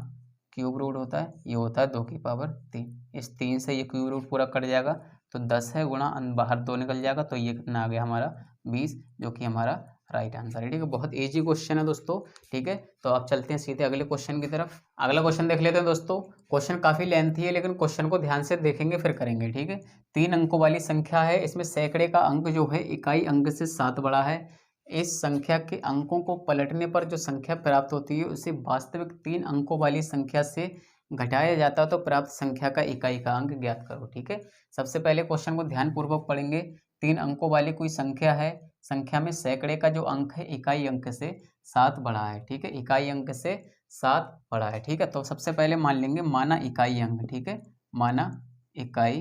क्यूब रूट होता है, ये होता है 2 की पावर 3, इस 3 से ये क्यूब रूट पूरा कट जाएगा, तो 10 है, गुणा बाहर 2 निकल जाएगा, तो ये कितना आ गया हमारा? 20, जो कि हमारा राइट आंसर है, ठीक है। बहुत इजी क्वेश्चन है दोस्तों, ठीक है। तो अब चलते हैं सीधे अगले क्वेश्चन की तरफ। अगला क्वेश्चन देख लेते हैं दोस्तों। क्वेश्चन काफी लेंथी है, लेकिन क्वेश्चन को ध्यान से देखेंगे फिर करेंगे, ठीक है। 3 अंकों वाली संख्या है, इसमें सैकड़े का अंक जो है इकाई अंक से 7 बड़ा है। इस संख्या के अंकों को पलटने पर जो संख्या प्राप्त होती है उसे वास्तविक 3 अंकों वाली संख्या से घटाया जाता है, तो प्राप्त संख्या का इकाई का अंक ज्ञात करो, ठीक है। सबसे पहले क्वेश्चन को ध्यान पूर्वक पढ़ेंगे। 3 अंकों वाली कोई संख्या है, संख्या में सैकड़े का जो अंक है इकाई अंक से 7 बड़ा है, ठीक है, इकाई अंक से 7 बड़ा है, ठीक है। तो सबसे पहले मान लेंगे माना इकाई अंक, ठीक है, माना इकाई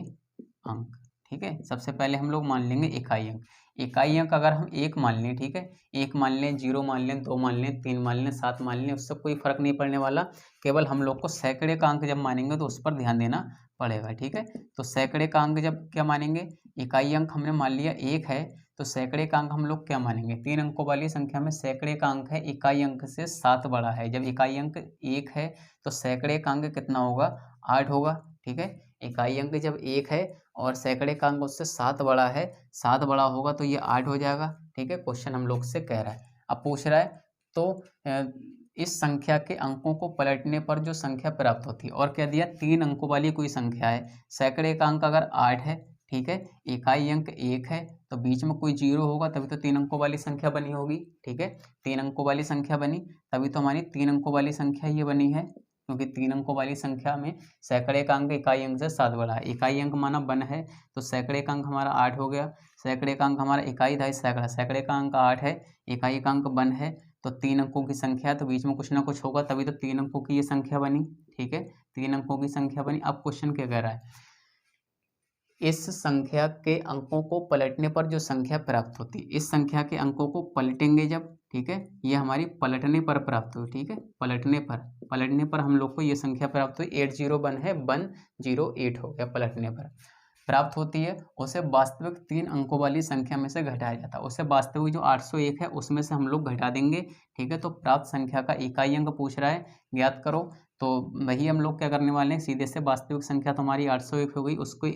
अंक, ठीक है। सबसे पहले हम लोग मान लेंगे इकाई अंक। इकाई अंक अगर हम 1 मान लें, ठीक है, 1 मान लें, 0 मान लें, 2 मान लें, 3 मान लें, 7 मान लें, उससे कोई फर्क नहीं पड़ने वाला। केवल हम लोग को सैकड़े का अंक जब मानेंगे तो उस पर ध्यान देना पड़ेगा, ठीक है। तो सैकड़े का अंक जब क्या मानेंगे? इकाई अंक हमने मान लिया 1 है, तो सैकड़े का अंक हम लोग क्या मानेंगे? 3 अंकों वाली संख्या में सैकड़े का अंक है इकाई अंक से 7 बड़ा है। जब इकाई अंक 1 है तो सैकड़े का अंक कितना होगा? 8 होगा, ठीक है। इकाई अंक जब 1 है और सैकड़े का अंक उससे 7 बड़ा है, 7 बड़ा होगा तो ये 8 हो जाएगा, ठीक है। क्वेश्चन हम लोग से कह रहा है, अब पूछ रहा है तो इस संख्या के अंकों को पलटने पर जो संख्या प्राप्त होती है, और क्या दिया? 3 अंकों वाली कोई संख्या है, सैकड़े का अंक अगर 8 है, ठीक है, इकाई अंक 1 है, तो बीच में कोई 0 होगा तभी तो 3 अंकों वाली संख्या बनी होगी, ठीक है। 3 अंकों वाली संख्या बनी तभी तो हमारी 3 अंकों वाली संख्या ये बनी है, क्योंकि 3 अंकों वाली संख्या में सैकड़े का अंक इकाई अंक से 7 बड़ा है। इकाई अंक माना 1 है, तो सैकड़े का अंक हमारा 8 हो गया। सैकड़े का अंक हमारा इकाई था, सैकड़ा, सैकड़े का अंक 8 है, इकाई का अंक 1 है, तो 3 अंकों की संख्या है, तो बीच में कुछ ना कुछ होगा तभी तो 3 अंकों की ये संख्या बनी, ठीक है, 3 अंकों की संख्या बनी। अब क्वेश्चन क्या कह रहा है? इस संख्या के अंकों को पलटने पर जो संख्या प्राप्त होती है, इस संख्या के अंकों को पलटेंगे जब, ठीक है, ये हमारी पलटने पर प्राप्त हुई, ठीक है, पलटने पर हम लोग को ये संख्या प्राप्त हुई। 801 है, 108 हो गया, पलटने पर प्राप्त होती है, उसे वास्तविक 3 अंकों वाली संख्या में से घटाया जाता है। उसे वास्तविक जो 801 है उसमें से हम लोग घटा देंगे, ठीक है। तो प्राप्त संख्या का इकाई अंक पूछ रहा है, ज्ञात करो, तो वही हम लोग क्या करने वाले हैं, सीधे से वास्तविक संख्या तो हमारी 801 हो गई, उसको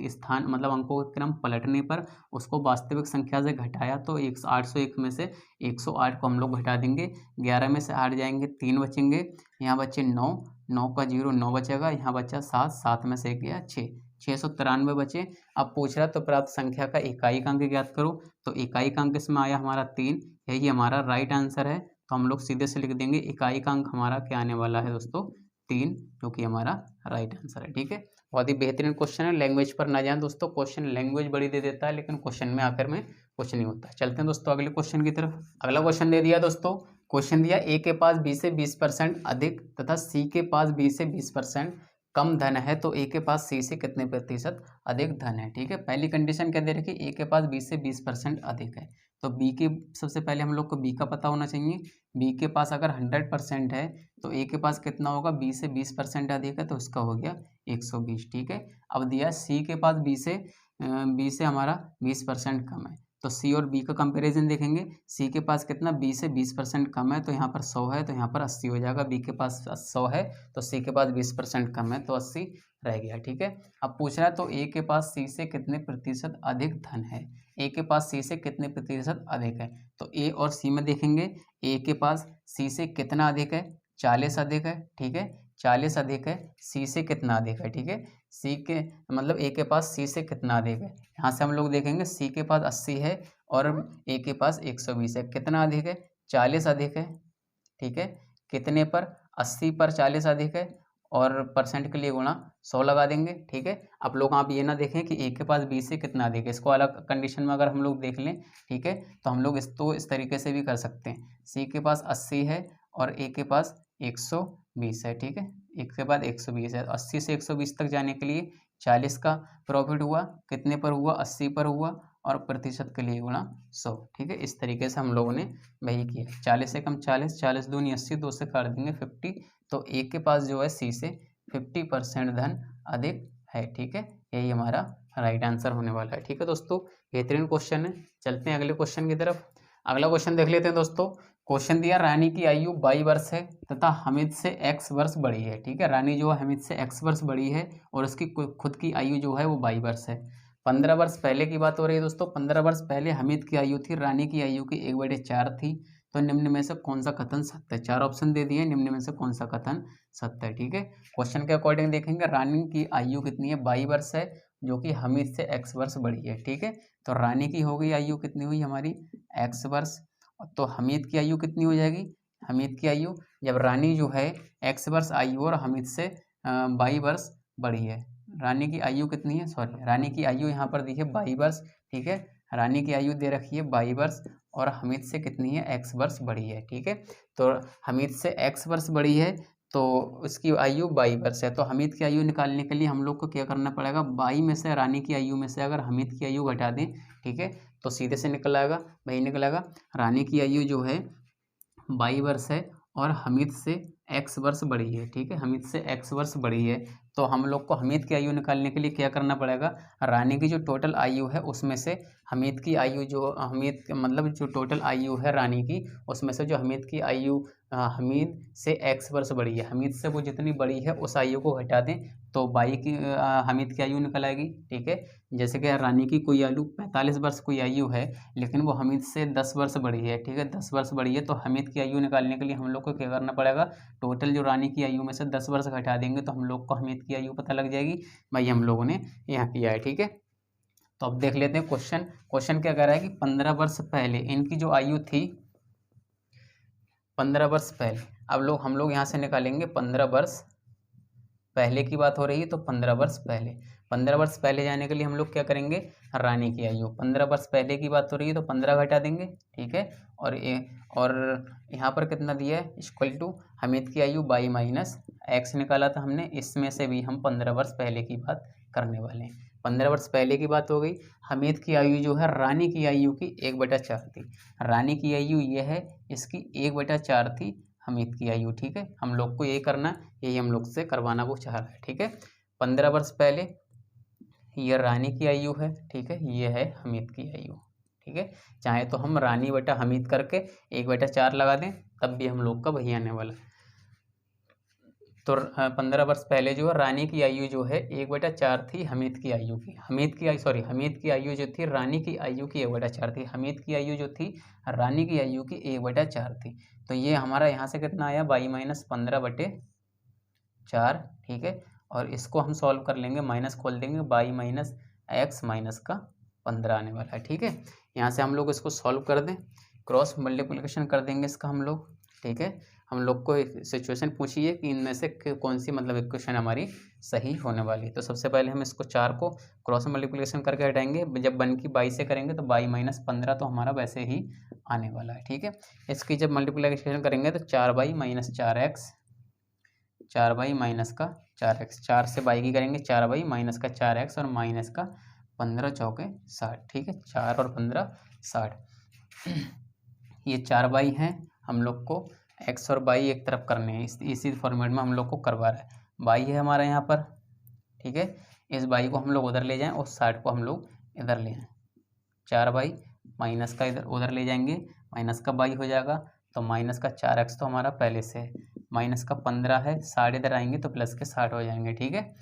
स्थान मतलब अंकों के क्रम पलटने पर उसको वास्तविक संख्या से घटाया, तो 801 में से 108 को हम लोग घटा देंगे। 11 में से 8 जाएंगे, 3 बचेंगे, यहाँ बचे 9, 9 का 0 9 बचेगा, यहाँ बचा 7, 7 में से 1 गया 6, 693 बचे। अब पूछ रहा है तो प्राप्त संख्या का इकाई का अंक ज्ञात करो, तो इकाई का अंक इसमें आया हमारा 3, यही हमारा राइट आंसर है। तो हम लोग सीधे से लिख देंगे इकाई का अंक हमारा क्या आने वाला है दोस्तों? 3, जो कि हमारा राइट आंसर है, ठीक है। बहुत ही बेहतरीन क्वेश्चन है। लैंग्वेज पर ना जाएं दोस्तों, क्वेश्चन लैंग्वेज बड़ी दे देता है लेकिन क्वेश्चन में आखिर में कुछ नहीं होता। चलते हैं दोस्तों अगले क्वेश्चन की तरफ। अगला क्वेश्चन दे दिया दोस्तों, क्वेश्चन दिया ए के पास बी से 20% अधिक तथा सी के पास बी से 20% कम धन है तो ए के पास सी से कितने प्रतिशत अधिक धन है। ठीक है, पहली कंडीशन क्या दे रखी है, ए के पास बी से 20% अधिक है तो बी के सबसे पहले हम लोग को बी का पता होना चाहिए। बी के पास अगर 100% है तो ए के पास कितना होगा, बी से 20% अधिक है तो उसका हो गया 120। ठीक है, अब दिया सी के पास बी से हमारा 20% कम है तो सी और बी का कंपैरिजन देखेंगे। सी के पास कितना, बी से 20% कम है तो यहाँ पर 100 है तो यहाँ पर 80 हो जाएगा। बी के पास 100 है तो सी के पास 20% कम है तो 80 रह गया। ठीक है, अब पूछ रहा है तो ए के पास सी से कितने प्रतिशत अधिक धन है। ए के पास सी से कितने प्रतिशत अधिक है तो ए और सी में देखेंगे। ए के पास सी से कितना अधिक है, 40 अधिक है। ठीक है, 40 अधिक है, सी से कितना अधिक है। ठीक है, सी के मतलब ए के पास सी से कितना अधिक है, यहाँ से हम लोग देखेंगे सी के पास 80 है और ए के पास 120 है। कितना अधिक है, 40 अधिक है। ठीक है, कितने पर, 80 पर 40 अधिक है और परसेंट के लिए गुणा 100 लगा देंगे। ठीक है, आप लोग आप ये ना देखें कि ए के पास बी से कितना अधिक है, इसको अलग कंडीशन में अगर हम लोग देख लें, ठीक है, तो हम लोग इस तरीके से भी कर सकते हैं। सी के पास 80 है और ए के पास 120 है। ठीक है, एक के बाद 120 है, 80 से 120 तक जाने के लिए 40 का प्रॉफिट हुआ, कितने पर हुआ, 80 पर हुआ और प्रतिशत के लिए गुणा 100। ठीक है, इस तरीके से हम लोगों ने वही किया। 40 से कम 40, 40 दूनी 80, 2 से काट देंगे 50, तो ए के पास जो है सी से 50% धन अधिक है। ठीक है, यही हमारा राइट आंसर होने वाला है। ठीक है दोस्तों, बेहतरीन क्वेश्चन है। चलते हैं अगले क्वेश्चन की तरफ। अगला क्वेश्चन देख लेते हैं दोस्तों। क्वेश्चन दिया, रानी की आयु 22 वर्ष है तथा हामिद से x वर्ष बड़ी है। ठीक है, रानी जो है हामिद से x वर्ष बड़ी है और उसकी खुद की आयु जो है वो 22 वर्ष है। 15 वर्ष पहले की बात हो रही है दोस्तों। 15 वर्ष पहले हामिद की आयु थी, रानी की आयु की 1/4 थी। तो निम्न में से कौन सा कथन सत्य है। 4 ऑप्शन दे दिए, निम्न में से कौन सा कथन सत्य है। ठीक है, क्वेश्चन के अकॉर्डिंग देखेंगे, रानी की आयु कितनी है, 22 वर्ष है, जो कि हामिद से x वर्ष बड़ी है। ठीक है, तो रानी की हो गई आयु कितनी हुई हमारी, x वर्ष, तो हामिद की आयु कितनी हो जाएगी, हामिद की आयु, जब रानी जो है x वर्ष आयु और हामिद से 22 वर्ष बड़ी है। रानी की आयु कितनी है, सॉरी, रानी की आयु यहाँ पर दी है 22 वर्ष। ठीक है, रानी की आयु दे रखी है 22 वर्ष और हामिद से कितनी है, x वर्ष बड़ी है। ठीक है, तो हामिद से x वर्ष बड़ी है तो उसकी आयु 22 वर्ष है। तो हामिद की आयु निकालने के लिए हम लोग को क्या करना पड़ेगा, 22 में से रानी की आयु में से अगर हामिद की आयु घटा दें, ठीक है, तो सीधे से निकल आएगा, वही निकल आएगा। रानी की आयु जो है 22 वर्ष है और हामिद से x वर्ष बड़ी है। ठीक है, हामिद से x वर्ष बड़ी है तो हम लोग को हामिद की आयु निकालने के लिए क्या करना पड़ेगा, रानी की जो टोटल आयु है उसमें से हामिद की आयु जो मतलब जो टोटल आयु है रानी की, उसमें से जो हामिद की आयु हामिद से x वर्ष बड़ी है, हामिद से वो जितनी बड़ी है उस आयु को घटा दें तो 22 की हामिद की आयु निकल आएगी। ठीक है, जैसे कि रानी की कोई आयु 45 वर्ष कोई आयु है लेकिन वो हामिद से 10 वर्ष बड़ी है। ठीक है, 10 वर्ष बड़ी है तो हामिद की आयु निकालने के लिए हम लोग को क्या करना पड़ेगा, टोटल जो रानी की आयु में से 10 वर्ष घटा देंगे तो हम लोग को हामिद की आयु पता लग जाएगी। भाई हम लोगों ने यहाँ किया है। ठीक है, तो अब देख लेते हैं क्वेश्चन क्या कह रहा है कि 15 वर्ष पहले इनकी जो आयु थी, 15 वर्ष पहले, अब हम लोग यहाँ से निकालेंगे 15 वर्ष पहले की बात हो रही है तो 15 वर्ष पहले, 15 वर्ष पहले जाने के लिए हम लोग क्या करेंगे, रानी की आयु 15 वर्ष पहले की बात हो रही है तो 15 घटा देंगे। ठीक है, और यहाँ पर कितना दिया है, इक्वल टू हामिद की आयु 22 माइनस x निकाला था हमने, इसमें से भी हम 15 वर्ष पहले की बात करने वाले हैं। 15 वर्ष पहले की बात हो गई। हामिद की आयु जो है रानी की आयु की 1/4 थी, रानी की आयु ये है, इसकी 1/4 थी हामिद की आयु। ठीक है, हम लोग को ये करना, यही हम लोग से करवाना वो चाह रहा है। ठीक है, 15 वर्ष पहले ये रानी की आयु है, ठीक है, ये है हामिद की आयु। ठीक है, चाहे तो हम रानी बटा हामिद करके 1/4 लगा दें तब भी हम लोग का वही आने वाला है। तो 15 वर्ष पहले जो है रानी की आयु जो है 1/4 थी हामिद की आयु की, हामिद की आयु जो थी रानी की आयु की 1/4 थी, हामिद की आयु जो थी रानी की आयु की 1/4 थी। तो ये हमारा यहाँ से कितना आया, 22 माइनस 15/4। ठीक है, और इसको हम सॉल्व कर लेंगे, माइनस खोल देंगे, 22 माइनस x माइनस का 15 आने वाला है। ठीक है, यहाँ से हम लोग इसको सॉल्व कर दें, क्रॉस मल्टीप्लिकेशन कर देंगे इसका हम लोग। ठीक है, हम लोग को सिचुएशन पूछी है कि इनमें से कौन सी मतलब इक्वेशन हमारी सही होने वाली है। तो सबसे पहले हम इसको 4 को क्रॉस मल्टीप्लिकेशन करके हटाएंगे। जब 1 की 22 से करेंगे तो 22 माइनस 15 तो हमारा वैसे ही आने वाला है, ठीक है। इसकी जब मल्टीप्लिकेशन करेंगे तो 4y minus 4x, 4y minus का 4x, 4 से 22 की करेंगे 4y माइनस का 4x और माइनस का 15 चौके 60, ठीक है। 4 और 15 60। ये 4y हैं, हम लोग को x और y एक तरफ करने हैं, इसी फॉर्मेट में हम लोग को करवा रहा है। y है हमारा यहाँ पर, ठीक है। इस y को हम लोग उधर ले जाएं और 60 को हम लोग इधर ले आएँ। 4y माइनस का इधर उधर ले जाएंगे, माइनस का y हो जाएगा, तो माइनस का 4x तो हमारा पहले से है, माइनस का 15 है, 60 इधर आएंगे तो प्लस के 60 हो जाएंगे, ठीक है।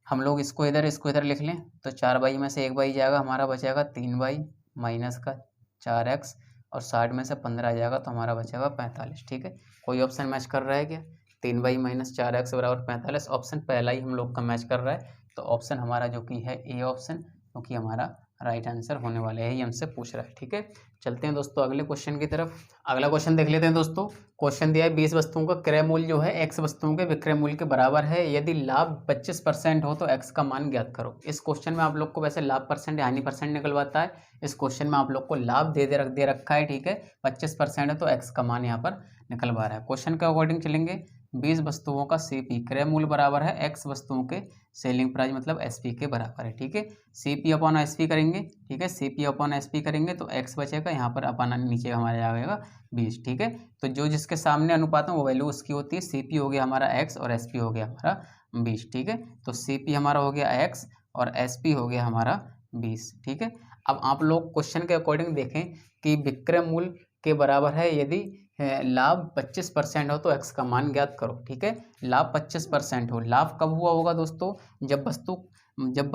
हम लोग इसको इधर लिख लें तो 4y में से एक y जाएगा, हमारा बचेगा 3y माइनस का 4x और 60 में से 15 आ जाएगा तो हमारा बचेगा 45, ठीक है। कोई ऑप्शन मैच कर रहा है क्या? 3y माइनस 4x बराबर 45, ऑप्शन पहला ही हम लोग का मैच कर रहा है। तो ऑप्शन हमारा जो कि है ए ऑप्शन, क्योंकि हमारा राइट आंसर होने वाले है, ये हमसे पूछ रहा है, ठीक है। चलते हैं दोस्तों अगले क्वेश्चन की तरफ। अगला क्वेश्चन देख लेते हैं दोस्तों। क्वेश्चन दिया है 20 वस्तुओं का क्रय मूल्य जो है x वस्तुओं के विक्रय मूल्य के बराबर है, यदि लाभ 25% हो तो x का मान ज्ञात करो। इस क्वेश्चन में आप लोग को वैसे लाभ परसेंट हानि परसेंट निकलवाता है, इस क्वेश्चन में आप लोग को लाभ दे रखा है, ठीक है। 25% है तो x का मान यहाँ पर निकलवा रहा है। क्वेश्चन के अकॉर्डिंग चलेंगे। 20 वस्तुओं का CP क्रय मूल्य बराबर है x वस्तुओं के सेलिंग प्राइस मतलब SP के बराबर है, ठीक है। CP अपॉन SP करेंगे, ठीक है। CP अपॉन SP करेंगे तो x बचेगा, यहाँ पर अपन नीचे हमारा आएगा 20, ठीक है। तो जो जिसके सामने अनुपात है वो वैल्यू उसकी होती है। CP हो गया हमारा x और SP हो गया हमारा 20, ठीक है। तो CP हमारा हो गया x और SP हो गया हमारा 20, ठीक है। अब आप लोग क्वेश्चन के अकॉर्डिंग देखें कि विक्रय मूल्य के बराबर है, यदि लाभ 25% हो तो x का मान ज्ञात करो, ठीक है। लाभ 25% हो, लाभ कब हुआ होगा दोस्तों? जब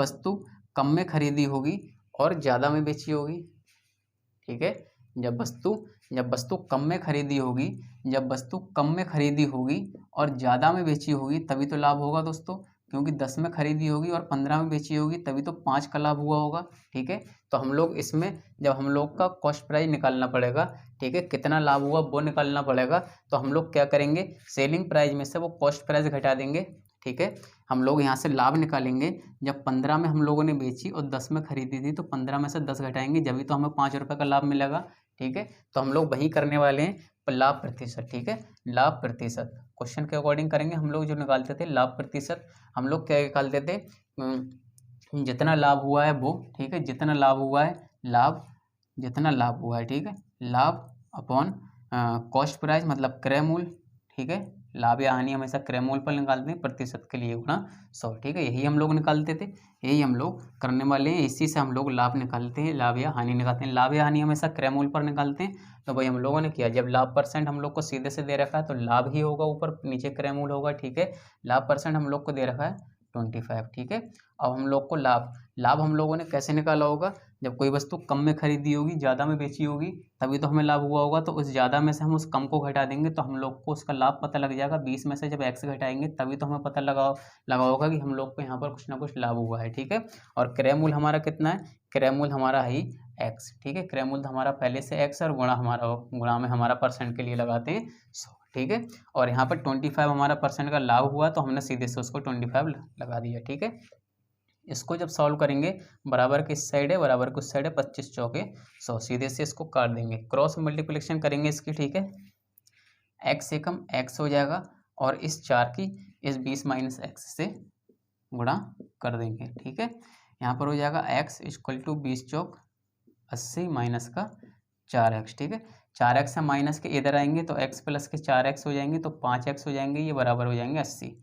वस्तु कम में खरीदी होगी और ज़्यादा में बेची होगी, ठीक है। जब वस्तु कम में खरीदी होगी और ज़्यादा में बेची होगी तभी तो लाभ होगा दोस्तों, क्योंकि 10 में खरीदी होगी और 15 में बेची होगी तभी तो 5 का लाभ हुआ होगा, ठीक है। तो हम लोग इसमें जब हम लोग का कॉस्ट प्राइस निकालना पड़ेगा, ठीक है, कितना लाभ हुआ वो निकालना पड़ेगा, तो हम लोग क्या करेंगे, सेलिंग प्राइस में से वो कॉस्ट प्राइस घटा देंगे, ठीक है। हम लोग यहाँ से लाभ निकालेंगे, जब 15 में हम लोगों ने बेची और 10 में खरीदी थी तो 15 में से 10 घटाएंगे, जब तो हमें 5 रुपये का लाभ मिलेगा, ठीक है। तो हम लोग वही करने वाले हैं, लाभ प्रतिशत, ठीक है। लाभ प्रतिशत क्वेश्चन के अकॉर्डिंग करेंगे। हम लोग जो निकालते थे लाभ प्रतिशत, हम लोग क्या निकालते थे, जितना लाभ हुआ है वो, ठीक है, जितना लाभ हुआ है, ठीक है, लाभ अपॉन कॉस्ट प्राइस मतलब क्रय मूल्य, ठीक है। लाभ या हानि हमेशा क्रय मूल्य पर निकालते हैं, प्रतिशत के लिए गुणा 100, ठीक है। यही हम लोग निकालते थे, यही हम लोग करने वाले हैं, इसी से हम लोग लाभ निकालते हैं, लाभ या हानि निकालते हैं। लाभ या हानि हमेशा क्रय मूल्य पर निकालते हैं, तो भाई हम लोगों ने किया, जब लाभ परसेंट हम लोग को सीधे से दे रखा है तो लाभ ही होगा, ऊपर नीचे क्रय मूल्य होगा, ठीक है। लाभ परसेंट हम लोग को दे रखा है 25, ठीक है। अब हम लोग को लाभ हम लोगों ने कैसे निकाला होगा, जब कोई वस्तु कम में खरीदी होगी ज़्यादा में बेची होगी तभी तो हमें लाभ हुआ होगा, तो उस ज़्यादा में से हम उस कम को घटा देंगे तो हम लोग को उसका लाभ पता लग जाएगा। 20 में से जब x घटाएंगे तभी तो हमें पता लगा होगा कि हम लोग को यहाँ पर कुछ ना कुछ लाभ हुआ है, ठीक है। और क्रय मूल्य हमारा कितना है, क्रय मूल्य हमारा है x, ठीक है। क्रय मूल्य हमारा पहले से x और गुणा में हमारा परसेंट के लिए लगाते हैं 100, ठीक है। और यहाँ पर 25 हमारा परसेंट का लाभ हुआ तो हमने सीधे से उसको 25 लगा दिया, ठीक है। इसको जब सॉल्व करेंगे, बराबर की साइड है, बराबर की साइड है, 25 चौके 100, सीधे से इसको काट देंगे, क्रॉस मल्टीप्लिकेशन करेंगे इसकी, ठीक है। x से कम x हो जाएगा और इस 4 की इस 20 माइनस x से गुणा कर देंगे, ठीक है। यहाँ पर हो जाएगा x इक्वल टू 20 चौक 80 माइनस का 4x, ठीक है। 4x से माइनस के इधर आएंगे तो x प्लस के 4x हो जाएंगे तो 5x हो जाएंगे, ये बराबर हो जाएंगे 80,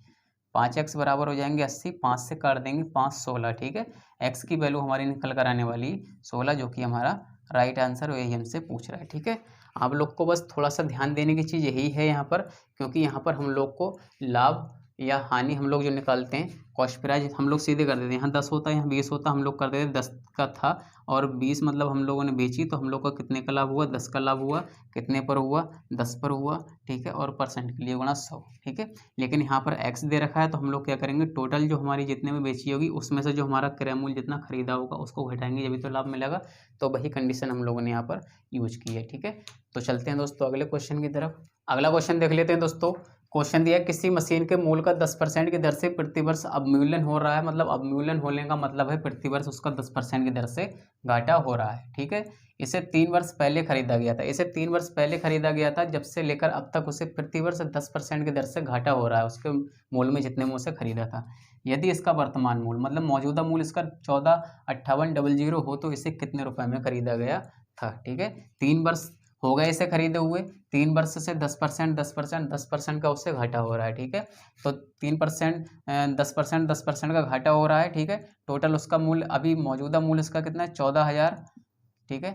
5x बराबर हो जाएंगे 80, 5 से काट देंगे 5 16, ठीक है। x की वैल्यू हमारी निकल कर आने वाली 16, जो कि हमारा राइट आंसर यही हमसे पूछ रहा है, ठीक है। आप लोग को बस थोड़ा सा ध्यान देने की चीज़ यही है यहाँ पर, क्योंकि यहाँ पर हम लोग को लाभ या हानि हम लोग जो निकालते हैं, कॉस्ट प्राइस हम लोग सीधे कर देते हैं, यहाँ 10 होता है यहाँ 20 होता, हम लोग कर देते 10 का था और 20 मतलब हम लोगों ने बेची तो हम लोग का कितने का लाभ हुआ, 10 का लाभ हुआ, कितने पर हुआ, 10 पर हुआ, ठीक है। और परसेंट के लिए गुणा 100, ठीक है। लेकिन यहाँ पर x दे रखा है तो हम लोग क्या करेंगे, टोटल जो हमारी जितने में बेची होगी उसमें से जो हमारा क्रय मूल्य जितना खरीदा होगा उसको घटाएंगे, जब भी तो लाभ मिलेगा, तो वही कंडीशन हम लोगों ने यहाँ पर यूज की है, ठीक है। तो चलते हैं दोस्तों अगले क्वेश्चन की तरफ। अगला क्वेश्चन देख लेते हैं दोस्तों। क्वेश्चन दिया है किसी मशीन के मूल्य का 10% की दर से प्रति वर्ष अवमूल्यन हो रहा है, मतलब अवमूल्यन होने का मतलब है प्रति वर्ष उसका 10% की दर से घाटा हो रहा है। ठीक है, इसे 3 वर्ष पहले खरीदा गया था, इसे 3 वर्ष पहले खरीदा गया था, जब से लेकर अब तक उसे प्रति वर्ष 10% की दर से घाटा हो रहा है उसके मूल्य में जितने में उसे खरीदा था। यदि इसका वर्तमान मूल्य मतलब मौजूदा मूल्य इसका 14,58,00 हो तो इसे कितने रुपए में खरीदा गया था। ठीक है, 3 वर्ष हो गए इसे खरीदे हुए, 3 वर्ष से 10% का उससे घाटा हो रहा है। ठीक है, तो 3% 10% का घाटा हो रहा है। ठीक है, टोटल उसका मूल्य अभी मौजूदा मूल्य इसका कितना है 14,000। ठीक है,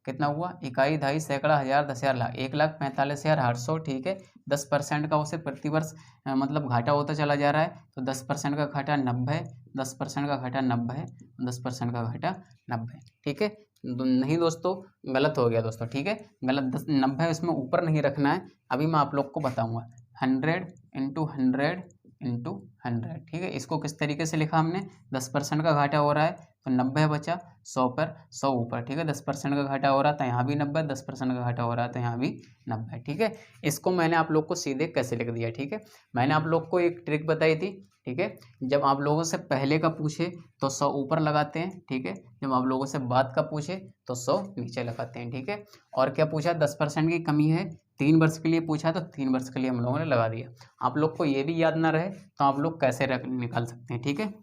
कितना हुआ इकाई दहाई सैकड़ा हज़ार 10,000 लाख 1,45,800। ठीक है, 10% का उसे प्रति वर्ष मतलब घाटा होता चला जा रहा है, तो 10% का घाटा 90, 10% का घाटा 90, 10% का घाटा 90। ठीक है, नहीं दोस्तों गलत हो गया दोस्तों। ठीक है, गलत 90 इसमें ऊपर नहीं रखना है, अभी मैं आप लोग को बताऊंगा। 100 इंटू 100 इंटू 100। ठीक है, इसको किस तरीके से लिखा हमने, 10% का घाटा हो रहा है तो 90 बचा, 100 पर 100 ऊपर। ठीक है, 10% का घाटा हो रहा था यहाँ भी 90, 10% का घाटा हो रहा था यहाँ भी 90। ठीक है, इसको मैंने आप लोग को सीधे कैसे लिख दिया। ठीक है, मैंने आप लोग को एक ट्रिक बताई थी। ठीक है, जब आप लोगों से पहले का पूछे तो 100 ऊपर लगाते हैं। ठीक है, जब आप लोगों से बाद का पूछे तो 100 नीचे लगाते हैं। ठीक है, और क्या पूछा, 10% की कमी है, 3 वर्ष के लिए पूछा तो 3 वर्ष के लिए हम लोगों ने लगा दिया। आप लोग को ये भी याद ना रहे तो आप लोग कैसे निकाल सकते हैं। ठीक है,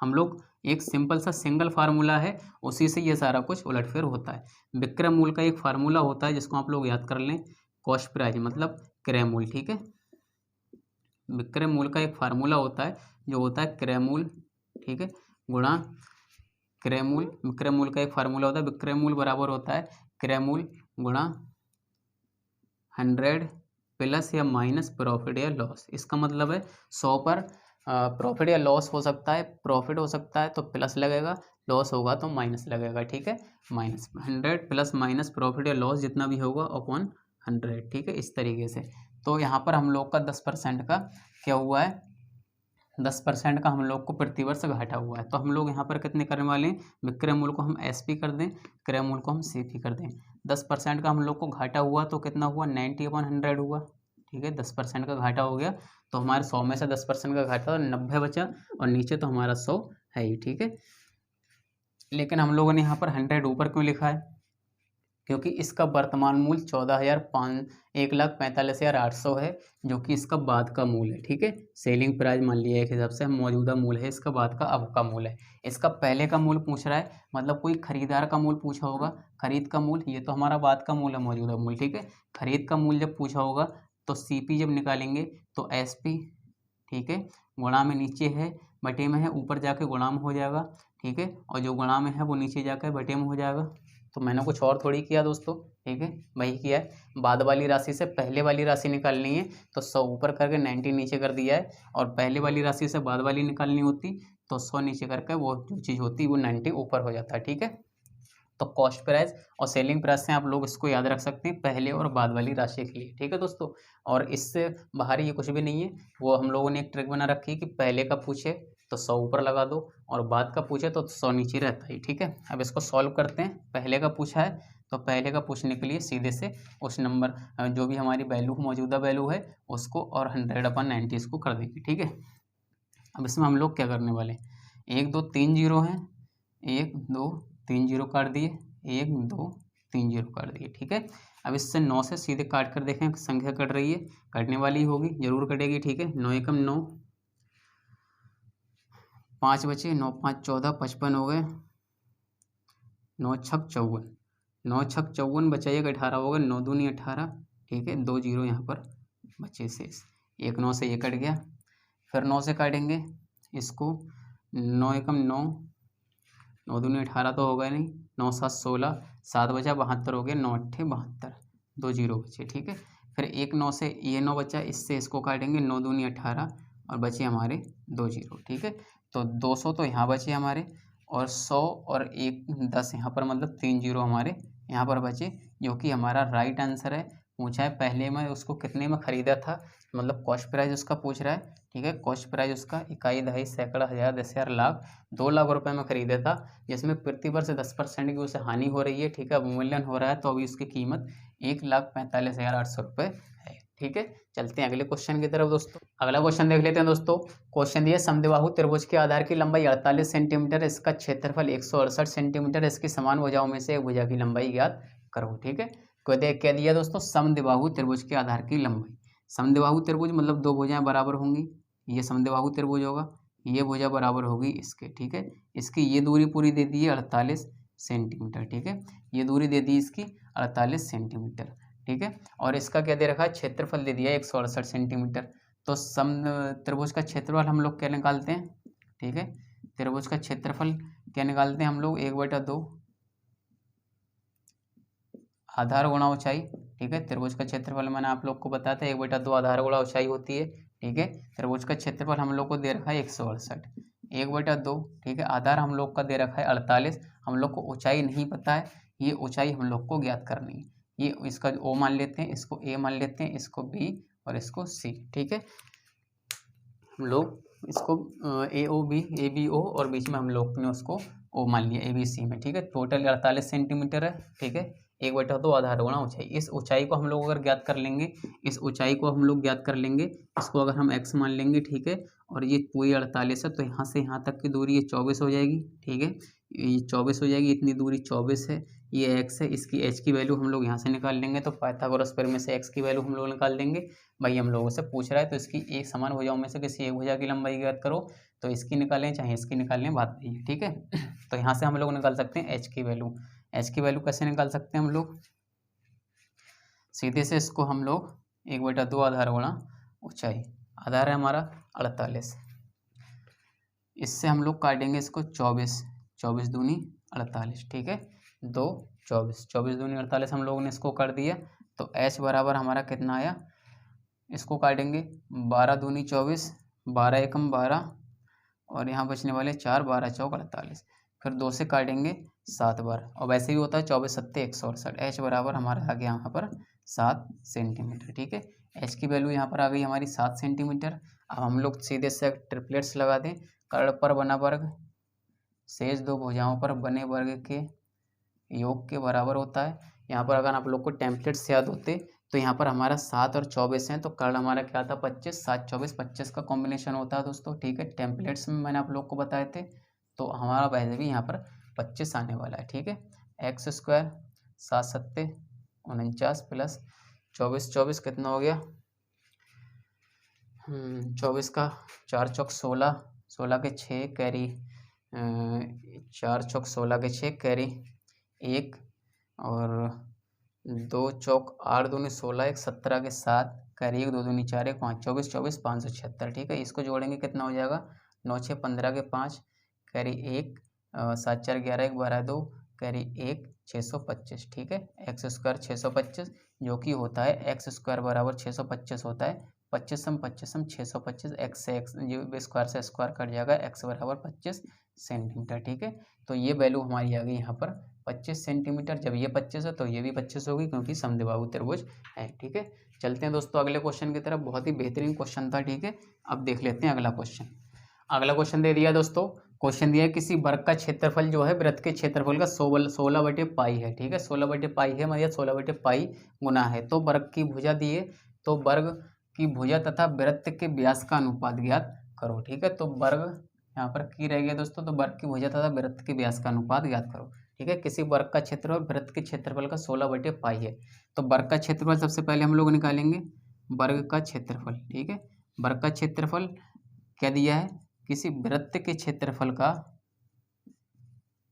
हम लोग एक सिंपल सा सिंगल फार्मूला है, उसी से ये सारा कुछ उलटफेर होता है। विक्रय मूल्य का एक फार्मूला होता है जिसको आप लोग याद कर लें, कॉस्ट प्राइस मतलब क्रय मूल्य। ठीक है, विक्रय मूल्य का एक फार्मूला होता है जो होता है क्रय मूल्य। ठीक है, गुणा क्रय मूल्य। विक्रय मूल्य का एक फार्मूला होता है, विक्रय मूल्य बराबर होता है क्रय मूल्य गुणा 100 प्लस या माइनस प्रॉफिट या लॉस। इसका मतलब है 100 पर प्रॉफिट या लॉस हो सकता है, प्रॉफिट हो सकता है तो प्लस लगेगा, लॉस होगा तो माइनस लगेगा। ठीक है, माइनस 100 प्लस माइनस प्रॉफिट या लॉस जितना भी होगा अपॉन 100। ठीक है, इस तरीके से। तो यहाँ पर हम लोग का 10% का क्या हुआ है, 10% का हम लोग को प्रतिवर्ष घाटा हुआ है। तो हम लोग यहाँ पर कितने करने वाले हैं, विक्रय मूल्य को हम एस पी कर दें, क्रय मूल्य को हम सी पी कर दें। 10% का हम लोग को घाटा हुआ तो कितना हुआ, 90/100 हुआ। ठीक है, 10% का घाटा हो गया तो हमारे 100 में से 10% का घाटा तो 90 बचा, और नीचे तो हमारा 100 है ही। ठीक है, लेकिन हम लोगों ने यहाँ पर 100 ऊपर क्यों लिखा है, क्योंकि इसका वर्तमान मूल्य 1,45,800 है, जो कि इसका बाद का मूल्य है। ठीक है, सेलिंग प्राइस मान लिया एक हिसाब से, मौजूदा मूल्य है, इसका बाद का अब का मूल्य है। इसका पहले का मूल्य पूछ रहा है, मतलब कोई खरीदार का मूल्य पूछा होगा, खरीद का मूल्य, ये तो हमारा बाद का मूल्य है, मौजूदा मूल्य। ठीक है, खरीद का मूल्य जब पूछा होगा तो सीपी जब निकालेंगे तो एसपी, ठीक है, गुणा में नीचे है बटे में है, ऊपर जाके गुणा में हो जाएगा। ठीक है, और जो गुणा में है वो नीचे जाकर बटे में हो जाएगा। तो मैंने कुछ और थोड़ी किया दोस्तों। ठीक है, वही किया है, बाद वाली राशि से पहले वाली राशि निकालनी है तो 100 ऊपर करके 90 नीचे कर दिया है, और पहले वाली राशि से बाद वाली निकालनी होती तो 100 नीचे करके वो जो चीज़ होती वो 90 ऊपर हो जाता है। ठीक है, तो कॉस्ट प्राइस और सेलिंग प्राइस से आप लोग इसको याद रख सकते हैं पहले और बाद वाली राशि के लिए। ठीक है दोस्तों, और इससे बाहर ये कुछ भी नहीं है, वो हम लोगों ने एक ट्रिक बना रखी है कि पहले का पूछे तो 100 ऊपर लगा दो, और बाद का पूछे तो 100 नीचे रहता है। ठीक है, अब इसको सॉल्व करते हैं। पहले का पूछा है तो पहले का पूछने के लिए सीधे से उस नंबर जो भी हमारी वैल्यू मौजूदा वैल्यू है उसको और 100/90 इसको कर देंगे। ठीक है, अब इसमें हम लोग क्या करने वाले हैं, 1 2 3 जीरो हैं, 1 2 3 जीरो काट दिए, 1 2 3 जीरो काट दिए। ठीक है, अब इससे 9 से सीधे काट कर देखें संख्या कट रही है, कटने वाली होगी, जरूर कटेगी। ठीक है, 9 एकम 9, 5 बचे, 9 5 14, 55 हो गए, 9 छक 54, 9 छक 54 बचाइएगा 18 हो गए, 9 दूनी 18। ठीक है, 2 जीरो यहाँ पर बचे शेष, 1 9 से ये कट गया, फिर 9 से काटेंगे इसको, 9 एकम 9, 9 दूनी 18 तो होगा नहीं, 9 7 16, 7 बचा 72 हो गया, 9 8 72, 2 जीरो बचे। ठीक है, फिर 1 9 से ये 9 बचा, इससे इसको काटेंगे, 9 दूनी 18 और बचे हमारे 2 जीरो। ठीक है, तो 200 तो यहाँ बचे हमारे, और 100 और 1 10 यहाँ पर, मतलब 3 जीरो हमारे यहाँ पर बचे, जो कि हमारा राइट आंसर है। पूछा है पहले में उसको कितने में ख़रीदा था मतलब कॉस्ट प्राइस उसका पूछ रहा है, ठीक है। कॉस्ट प्राइस उसका इकाई, दहाई, सैकड़ा, हज़ार, 10,000, लाख, 2 लाख रुपए में खरीदा था, जिसमें प्रति वर्ष 10% की उसे हानि हो रही है, ठीक है। अवमूल्यन हो रहा है, तो अभी उसकी कीमत 1,45,800 रुपये है, ठीक है। चलते हैं अगले क्वेश्चन की तरफ दोस्तों। अगला क्वेश्चन देख लेते हैं दोस्तों। क्वेश्चन दिया, समद्विबाहु त्रिभुज के आधार की लंबाई 48 सेंटीमीटर, इसका क्षेत्रफल 168 सेंटीमीटर, इसकी समान भुजाओं में से एक भुजा की लंबाई ज्ञात करो, ठीक है। क्या दिया दोस्तों, समद्विबाहु त्रिभुज के आधार की लंबाई। समद्विबाहु त्रिभुज मतलब दो भुजाएं बराबर होंगी, ये समद्विबाहु त्रिभुज होगा, ये भुजा बराबर होगी इसके, ठीक है। इसकी ये दूरी पूरी दे दी है 48 सेंटीमीटर, ठीक है। ये दूरी दे दी इसकी 48 सेंटीमीटर, ठीक है। और इसका क्या दे रखा है, क्षेत्रफल दे दिया 168 सेंटीमीटर। तो सम त्रिभुज का क्षेत्रफल हम लोग क्या निकालते हैं, ठीक है। त्रिभुज का क्षेत्रफल क्या निकालते हैं हम लोग, 1/2 आधार गुणा ऊंचाई, ठीक है। त्रिभुज का क्षेत्रफल मैंने आप लोग को बताया था 1/2 आधार गुणा ऊंचाई होती है, ठीक है। त्रिभुज का क्षेत्रफल हम लोग को दे रखा है 168, 1/2, ठीक है। आधार हम लोग का दे रखा है 48, हम लोग को ऊंचाई नहीं पता है, ये ऊंचाई हम लोग को ज्ञात करनी है। ये इसका ओ मान लेते हैं, इसको ए मान लेते हैं, इसको बी और इसको सी, ठीक है। हम लोग इसको ए बी ओ और बीच में हम लोग ने उसको ओ मान लिया ए बी सी में, ठीक है। टोटल 48 सेंटीमीटर है, ठीक है। 1/2 आधार गुणा ऊंचाई, इस ऊंचाई को हम लोग अगर ज्ञात कर लेंगे, इस ऊंचाई को हम लोग ज्ञात कर लेंगे, इसको अगर हम x मान लेंगे, ठीक है। और ये पूरी 48 है, तो यहाँ से यहाँ तक की दूरी ये 24 हो जाएगी, ठीक है। ये 24 हो जाएगी, इतनी दूरी 24 है, ये x है, इसकी h की वैल्यू हम लोग यहाँ से निकाल लेंगे। तो पाइथागोरस प्रमेय से x की वैल्यू हम लोग निकाल देंगे। भाई हम लोगों से पूछ रहा है तो इसकी एक समान भुजाओं में से किसी एक भुजा की लंबाई ज्ञात करो, तो इसकी निकालें चाहे इसकी निकालें, बात नहीं है, ठीक है। तो यहाँ से हम लोग निकाल सकते हैं h की वैल्यू। h की वैल्यू कैसे निकाल सकते हैं हम लोग, सीधे से इसको हम लोग 1/2 आधार गुणा ऊंचाई, आधार है हमारा 48, इससे हम लोग काटेंगे इसको 24, 24 दूनी 48, ठीक है। 2 24, 24 दूनी 48 हम लोगों ने इसको कर दिया, तो h बराबर हमारा कितना आया, इसको काटेंगे 12 दूनी 24, 12 एकम 12 और यहाँ बचने वाले 4, 12 चौक 48, फिर 2 से काटेंगे 7 बार, और वैसे भी होता है 24 सत्ते 168। h बराबर हमारा आ गया यहाँ पर 7 सेंटीमीटर, ठीक है। h की वैल्यू यहाँ पर आ गई हमारी 7 सेंटीमीटर। अब हम लोग सीधे से ट्रिपलेट्स लगा दें, कर्ण पर बना वर्ग शेष दो भुजाओं पर बने वर्ग के योग के बराबर होता है। यहाँ पर अगर आप लोग को टेम्पलेट्स याद होते तो यहाँ पर हमारा 7 और 24 है, तो कर्ण हमारा क्या था 25, 7 24 25 का कॉम्बिनेशन होता है दोस्तों, ठीक है। टेम्पलेट्स में मैंने आप लोग को बताए थे, तो हमारा वैसे भी यहाँ पर 25 आने वाला है, ठीक है। x स्क्वायर 7 सत्ते 49 प्लस 24, 24 कितना हो गया, 24 का 4 चौक 16, 16 के 6 कैरी 4 चौक 16 के 6 कैरी 1 और 2 चौक 8 दूनी 16, 1 17 के 7 कैरी 1, 2 दूनी 4, 1 5, 24 24 576, ठीक है। इसको जोड़ेंगे कितना हो जाएगा, 9 6 15 के 5 कैरी 1 7 4 11 1 12 2 कैरी 1 625, ठीक है। एक्स स्क्वायर 625 जो कि होता है एक्स स्क्वायर बराबर 625 होता है, 25 625 एक्स से एक्स स्क्वायर से स्क्वायर कट जाएगा, एक्स बराबर 25 सेंटीमीटर, ठीक है। तो ये वैल्यू हमारी आ गई यहाँ पर 25 सेंटीमीटर। जब ये 25 है तो ये भी 25 होगी, क्योंकि समद्विबाहु त्रिभुज है, ठीक है। चलते हैं दोस्तों अगले क्वेश्चन की तरफ, बहुत ही बेहतरीन क्वेश्चन था, ठीक है। अब देख लेते हैं अगला क्वेश्चन। अगला क्वेश्चन दे दिया दोस्तों, क्वेश्चन दिया है किसी वर्ग का क्षेत्रफल जो है वृत्त के क्षेत्रफल का 16/पाई है, ठीक है। 16/पाई है मतलब 16/पाई गुना है, तो वर्ग की भुजा दिए, तो वर्ग की भुजा तथा वृत्त के व्यास का अनुपात ज्ञात करो, ठीक है। तो वर्ग यहाँ पर की रह गया दोस्तों, तो वर्ग की भुजा तथा वृत्त के व्यास का अनुपात ज्ञात करो, ठीक है। किसी वर्ग का क्षेत्रफल वृत्त के क्षेत्रफल का 16/पाई है, तो वर्ग का क्षेत्रफल सबसे पहले हम लोग निकालेंगे, वर्ग का क्षेत्रफल, ठीक है। वर्ग का क्षेत्रफल क्या दिया है, किसी वृत्त के क्षेत्रफल का,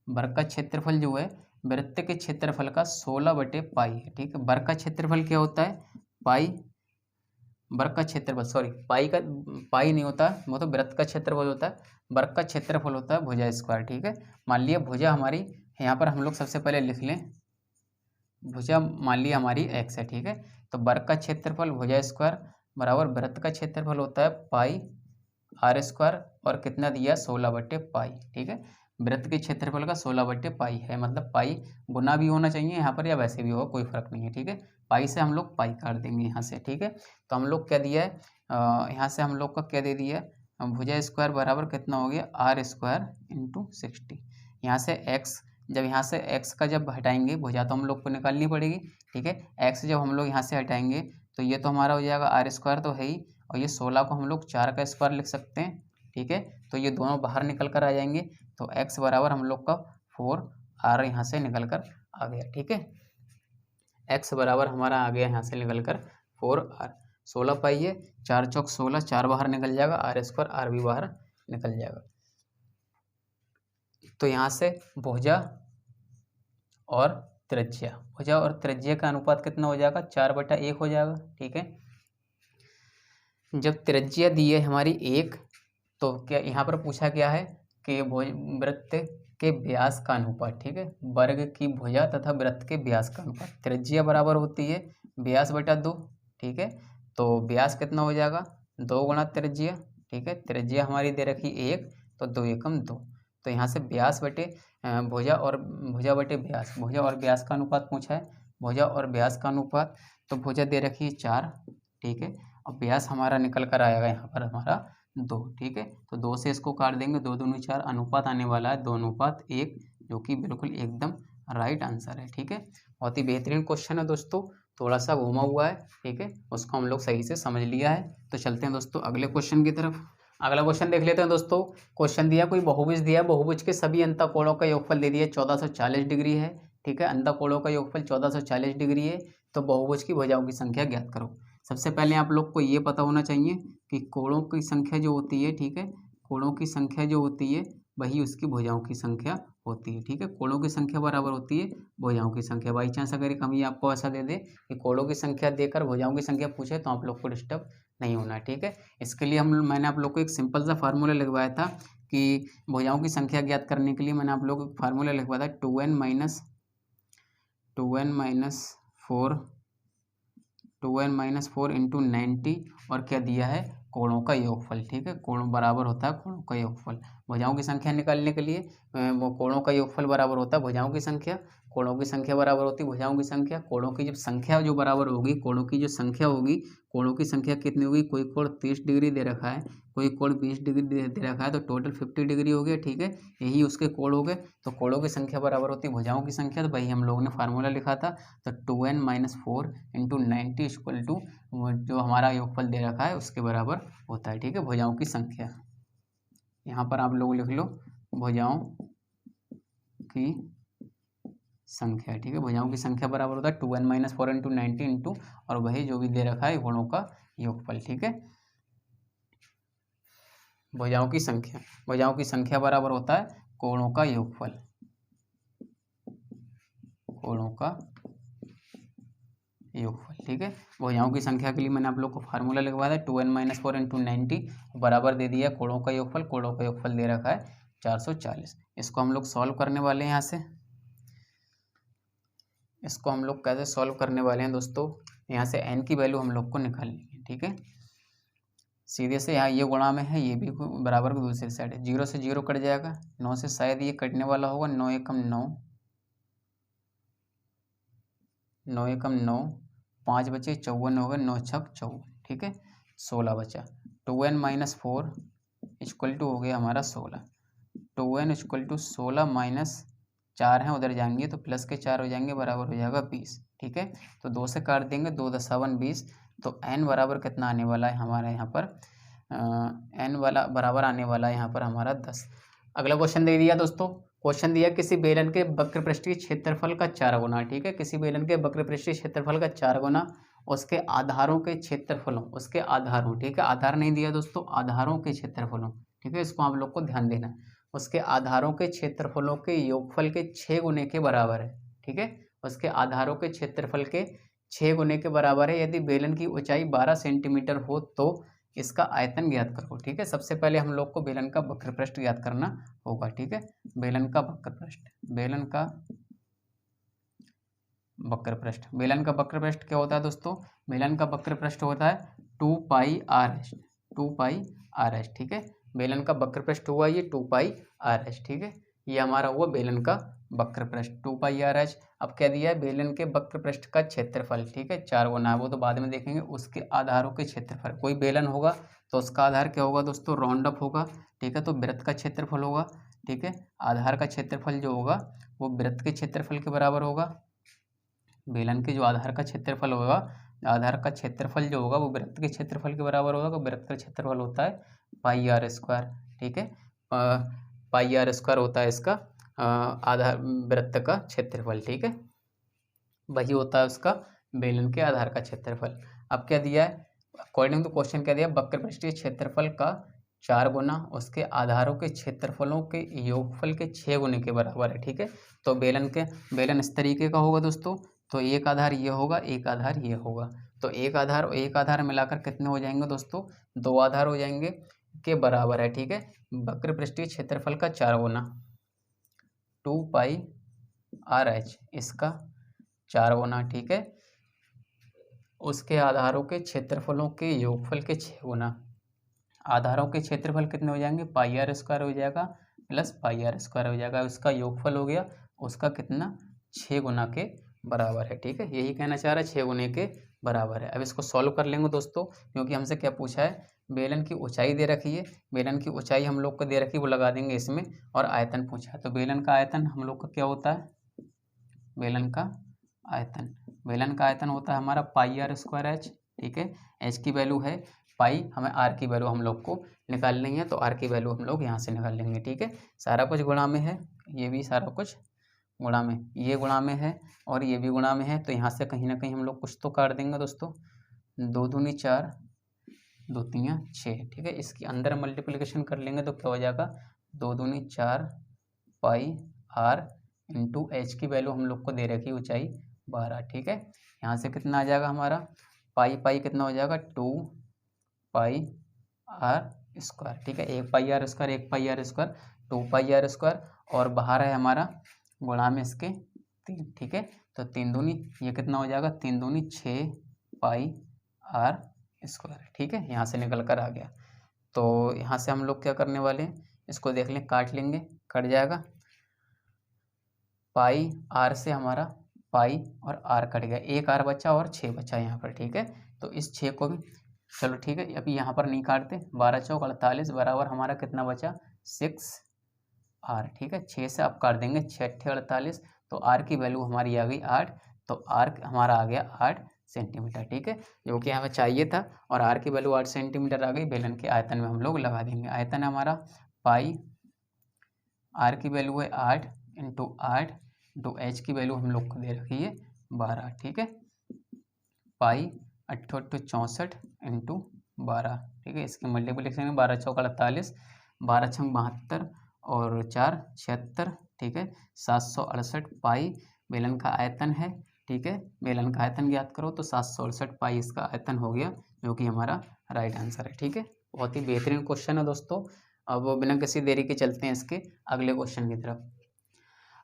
वर्ग का क्षेत्रफल जो है वृत्त के क्षेत्रफल का 16/पाई है, ठीक है। वर्ग का क्षेत्रफल क्या होता है, पाई, वर्ग का क्षेत्रफल सॉरी पाई का पाई नहीं होता, वो तो वृत्त का क्षेत्रफल होता है, वर्ग का क्षेत्रफल होता है भुजा स्क्वायर, ठीक है। मान लिया भुजा हमारी यहाँ पर हम लोग सबसे पहले लिख लें, भुजा मान लिया हमारी x है, ठीक है। तो वर्ग का क्षेत्रफल भुजा स्क्वायर बराबर वृत्त का क्षेत्रफल होता है पाई आर स्क्वायर, और कितना दिया 16/पाई, ठीक है। वृत्त के क्षेत्रफल का 16/पाई है, मतलब पाई गुना भी होना चाहिए यहाँ पर या वैसे भी हो, कोई फर्क नहीं है, ठीक है। पाई से हम लोग पाई काट देंगे यहाँ से, ठीक है। तो हम लोग क्या दिया है, यहाँ से हम लोग का क्या दे दिया है, भुजा स्क्वायर बराबर कितना हो गया, आर स्क्वायर इंटू 60। यहाँ से एक्स, जब यहाँ से एक्स का जब हटाएंगे भुजा तो हम लोग को निकालनी पड़ेगी, ठीक है। एक्स जब हम लोग यहाँ से हटाएंगे तो ये तो हमारा हो जाएगा आर स्क्वायर तो है ही, और ये 16 को हम लोग 4 का स्क्वायर लिख सकते हैं, ठीक है। तो ये दोनों बाहर निकल कर आ जाएंगे, तो एक्स बराबर हम लोग का 4r यहाँ से निकल कर आ गया, ठीक है। एक्स बराबर हमारा आ गया यहाँ से निकल कर 4r। 16 पाइए, 4 चौक 16, 4 बाहर निकल जाएगा, आर स्क्वायर आर भी बाहर निकल जाएगा। तो यहाँ से भुजा और त्रिज्या, भुजा और त्रिज्या का अनुपात कितना हो जाएगा, 4/1 हो जाएगा, ठीक है। जब त्रिज्या दी है हमारी 1, तो क्या यहाँ पर पूछा गया है कि वृत्त के व्यास का अनुपात, ठीक है। वर्ग की भुजा तथा वृत्त के व्यास का अनुपात, त्रिज्या बराबर होती है व्यास बटा 2, ठीक है। तो व्यास कितना हो जाएगा, 2 गुणा त्रिज्या, ठीक है। त्रिज्या हमारी दे रखी 1, तो 2 एकम 2, तो यहाँ से व्यास बटे भुजा और भुजा बटे व्यास, भुजा और व्यास का अनुपात पूछा है, भुजा और व्यास का अनुपात, तो भुजा दे रखी है 4, ठीक है। और व्यास हमारा निकल कर आएगा यहाँ पर हमारा 2, ठीक है। तो 2 से इसको काट देंगे, 2 दूनी 4, अनुपात आने वाला है 2:1, जो कि बिल्कुल एकदम राइट आंसर है, ठीक है। बहुत ही बेहतरीन क्वेश्चन है दोस्तों, थोड़ा सा घुमा हुआ है, ठीक है, उसको हम लोग सही से समझ लिया है। तो चलते हैं दोस्तों अगले क्वेश्चन की तरफ। अगला क्वेश्चन देख लेते हैं दोस्तों। क्वेश्चन दिया, कोई बहुभुज दिया, बहुभुज के सभी अंतःकोणों का योगफल दे दिया 1440 डिग्री है, ठीक है। अंतःकोणों का योगफल 1440 डिग्री है, तो बहुभुज की भुजाओं की संख्या ज्ञात करो। सबसे पहले आप लोग को ये पता होना चाहिए कि कोणों की संख्या जो होती है, ठीक है, कोणों की संख्या जो होती है वही उसकी भुजाओं की संख्या होती है, ठीक है। कोणों की संख्या बराबर होती है भुजाओं की संख्या। बाई चांस अगर एक हम ये आपको ऐसा दे दे कि कोणों की संख्या देकर भुजाओं की संख्या पूछे, तो आप लोग को डिस्टर्ब नहीं होना है, ठीक है। इसके लिए मैंने आप लोग को एक सिंपल सा फार्मूला लिखवाया था कि भुजाओं की संख्या ज्ञात करने के लिए मैंने आप लोग को फार्मूला लिखवाया था 2n माइनस 4 इंटू 90, और क्या दिया है, कोणों का योगफल, ठीक है। कोण बराबर होता है कोणों का योगफल। भुजाओं की संख्या निकालने के लिए वो कोणों का योगफल बराबर होता है भुजाओं की संख्या, कोणों की संख्या बराबर होती है भुजाओं की संख्या। कोणों की जब संख्या जो बराबर होगी, कोणों की जो संख्या होगी, कोणों की संख्या कितनी होगी, कोई कोण 30 डिग्री दे रखा है, कोई कोण 20 डिग्री दे रखा है, तो टोटल 50 डिग्री हो गया, ठीक है। यही उसके कोण हो गए, तो कोणों की संख्या बराबर होती है भुजाओं की संख्या, तो वही हम लोगों ने फार्मूला लिखा था। तो 2n minus 4 into 90 equal to जो हमारा योगफल दे रखा है उसके बराबर होता है, ठीक है, भुजाओं की संख्या। यहाँ पर आप लोग लिख लो भुजाओं की संख्या, ठीक है। भुजाओं की संख्या बराबर होता है 2n माइनस 4 इंटू 90 इंटू और वही जो भी दे रखा है कोणों का योगफल, ठीक है। भुजाओं की संख्या, भुजाओं की संख्या बराबर होता है कोणों का योगफल, कोणों का योगफल, ठीक है। भुजाओं की संख्या के लिए मैंने आप लोग को फार्मूला लिखवाया था 2n माइनस 4 इंटू 90 बराबर दे दिया कोणों का योगफल, कोणों का योगफल दे रखा है 440। इसको हम लोग सॉल्व करने वाले हैं। यहाँ से इसको हम लोग कैसे सॉल्व करने वाले हैं दोस्तों, यहाँ से n की वैल्यू हम लोग को निकालनी है, ठीक है। सीधे से यहाँ ये गुणा में है, ये भी बराबर को दूसरी साइड है, 0 से 0 कट जाएगा, 9 से शायद ये कटने वाला होगा, 9 एकम 9, 9 एकम 9, 5 बचे 54 हो गए, 9 छक 54, ठीक है। 16 बचा, 2n माइनस 4 इक्वल टू हो गया हमारा 16, 2n इक्वल टू 16 माइनस 4 हैं उधर जाएंगे तो प्लस के 4 हो जाएंगे, बराबर हो जाएगा 20, ठीक है। तो 2 से काट देंगे, 2 दशावन 20, तो n बराबर कितना आने वाला है हमारा यहाँ पर, n वाला बराबर आने वाला है यहाँ पर हमारा 10। अगला क्वेश्चन दे दिया दोस्तों, क्वेश्चन दिया किसी बेलन के वक्रपृष्ठीय क्षेत्रफल का 4 गुना, ठीक है। किसी बेलन के वक्रपृष्ठीय क्षेत्रफल का 4 गुना उसके आधारों के क्षेत्रफलों, उसके आधारों, ठीक है, आधार नहीं दिया दोस्तों, आधारों के क्षेत्रफलों, ठीक है, इसको आप लोग को ध्यान देना। उसके आधारों के क्षेत्रफलों के योगफल के 6 गुने के बराबर है, ठीक है। उसके आधारों के क्षेत्रफल के 6 गुने के बराबर है। यदि बेलन की ऊंचाई 12 सेंटीमीटर हो तो इसका आयतन ज्ञात करो, ठीक है। सबसे पहले हम लोग को बेलन का वक्रपृष्ठ ज्ञात करना होगा, ठीक है। बेलन का वक्रपृष्ठ, बेलन का वक्रपृष्ठ, बेलन का वक्रपृष्ठ क्या होता है दोस्तों, बेलन का वक्रपृष्ठ होता है 2 pi R H, 2 pi R H, ठीक है। बेलन का वक्रपृष्ठ हुआ ये 2 पाई आर एच, ठीक है। ये हमारा हुआ बेलन का वक्रपृष्ठ 2 पाई आर एच। अब क्या दिया है, बेलन के वक्र पृष्ठ का क्षेत्रफल, ठीक है, 4 गुना है, वो तो बाद में देखेंगे। उसके आधारों के क्षेत्रफल, कोई बेलन होगा तो उसका आधार क्या होगा दोस्तों, राउंड अप होगा, ठीक है, तो वृत्त का क्षेत्रफल होगा, ठीक है। आधार का क्षेत्रफल जो होगा वो वृत्त के क्षेत्रफल के बराबर होगा। बेलन के जो आधार का क्षेत्रफल होगा, आधार का क्षेत्रफल जो होगा वो वृत्त के क्षेत्रफल के बराबर होगा। तो वृत्त का क्षेत्रफल होता है पाई आर स्क्वायर, ठीक है, पाई आर स्क्वायर होता है इसका आधार वृत्त का क्षेत्रफल, ठीक है, वही होता है उसका बेलन के आधार का क्षेत्रफल। अब क्या दिया है, अकॉर्डिंग टू क्वेश्चन क्या दिया, वक्र पृष्ठीय क्षेत्रफल का 4 गुना उसके आधारों के क्षेत्रफलों के योगफल के 6 गुने के बराबर है, ठीक है। तो बेलन इस तरीके का होगा दोस्तों, तो एक आधार ये होगा, एक आधार ये होगा, तो एक आधार और एक आधार मिलाकर कितने हो जाएंगे दोस्तों, 2 आधार हो जाएंगे के बराबर है, ठीक है। वक्र पृष्ठीय क्षेत्रफल का 4 गुना 2 पाई आर एच, इसका 4 गुना, ठीक है, उसके आधारों के क्षेत्रफलों के योगफल के 6 गुना। आधारों के क्षेत्रफल कितने हो जाएंगे, पाई आर स्क्वायर हो जाएगा प्लस पाई आर स्क्वायर हो जाएगा, उसका योगफल हो गया उसका कितना, 6 गुना के बराबर है, ठीक है। यही कहना चाह रहा है 6 गुने के बराबर है। अब इसको सॉल्व कर लेंगे दोस्तों, क्योंकि हमसे क्या पूछा है, बेलन की ऊंचाई दे रखी है, बेलन की ऊंचाई हम लोग को दे रखी है, वो लगा देंगे इसमें, और आयतन पूछा है, तो बेलन का आयतन हम लोग का क्या होता है, बेलन का आयतन होता है हमारा पाई आर स्क्वायर एच, ठीक है। एच की वैल्यू है पाई, हमें आर की वैल्यू हम लोग को निकालनी है, तो आर की वैल्यू हम लोग यहाँ से निकाल लेंगे, ठीक है। सारा कुछ गुणा में है, ये भी सारा कुछ गुणा में, ये गुणा में है और ये भी गुणा में है, तो यहाँ से कहीं ना कहीं हम लोग कुछ तो काट देंगे दोस्तों। 2 दूनी 4, 2 तियाँ 6, ठीक है। इसके अंदर मल्टीप्लिकेशन कर लेंगे तो क्या हो जाएगा, 2 दूनी 4 पाई आर इंटू एच की वैल्यू हम लोग को दे रखी ऊंचाई 12, ठीक है। यहाँ से कितना आ जाएगा हमारा, पाई पाई कितना हो जाएगा, 2 पाई आर स्क्वायर, ठीक है, 1 pi r square 1 pi r square 2 pi r square, और बाहर है हमारा गुणा में इसके 3, ठीक है। तो 3 दूनी ये कितना हो जाएगा, 3 दूनी 6 पाई आर स्क्वायर, ठीक है, यहाँ से निकल कर आ गया। तो यहाँ से हम लोग क्या करने वाले हैं, इसको देख लें, काट लेंगे, कट जाएगा, पाई आर से हमारा पाई और आर कट गया, 1 आर बचा और 6 बचा यहाँ पर, ठीक है। तो इस 6 को भी, चलो ठीक है, अभी यहाँ पर नहीं काटते, 12 चौक 48 बराबर हमारा कितना बचा, 6 आर, ठीक है। 6 से आप काट देंगे, 6 अट्ठे 48, तो आर की वैल्यू हमारी आ गई 8, तो आर हमारा आ गया 8 सेंटीमीटर, ठीक है, जो कि हमें चाहिए था, और आर की वैल्यू 8 सेंटीमीटर आ गई। बेलन के आयतन में हम लोग लगा देंगे, आयतन हमारा पाई, आर की वैल्यू है 8 इंटू 8 इंटू एच की वैल्यू हम लोग को दे रखी है 12, ठीक है, पाई 8 8 64 इंटू 12, ठीक है। इसके मल्टीप्लिकेशन 12 चौक 48, 12 छंग 72 और 4 76, ठीक है, 768 पाई बेलन का आयतन है, ठीक है। बेलन का आयतन ज्ञात करो, तो 768 पाई इसका आयतन हो गया, जो कि हमारा राइट आंसर है, ठीक है। बहुत ही बेहतरीन क्वेश्चन है दोस्तों। अब बिना किसी देरी के चलते हैं इसके अगले क्वेश्चन की तरफ।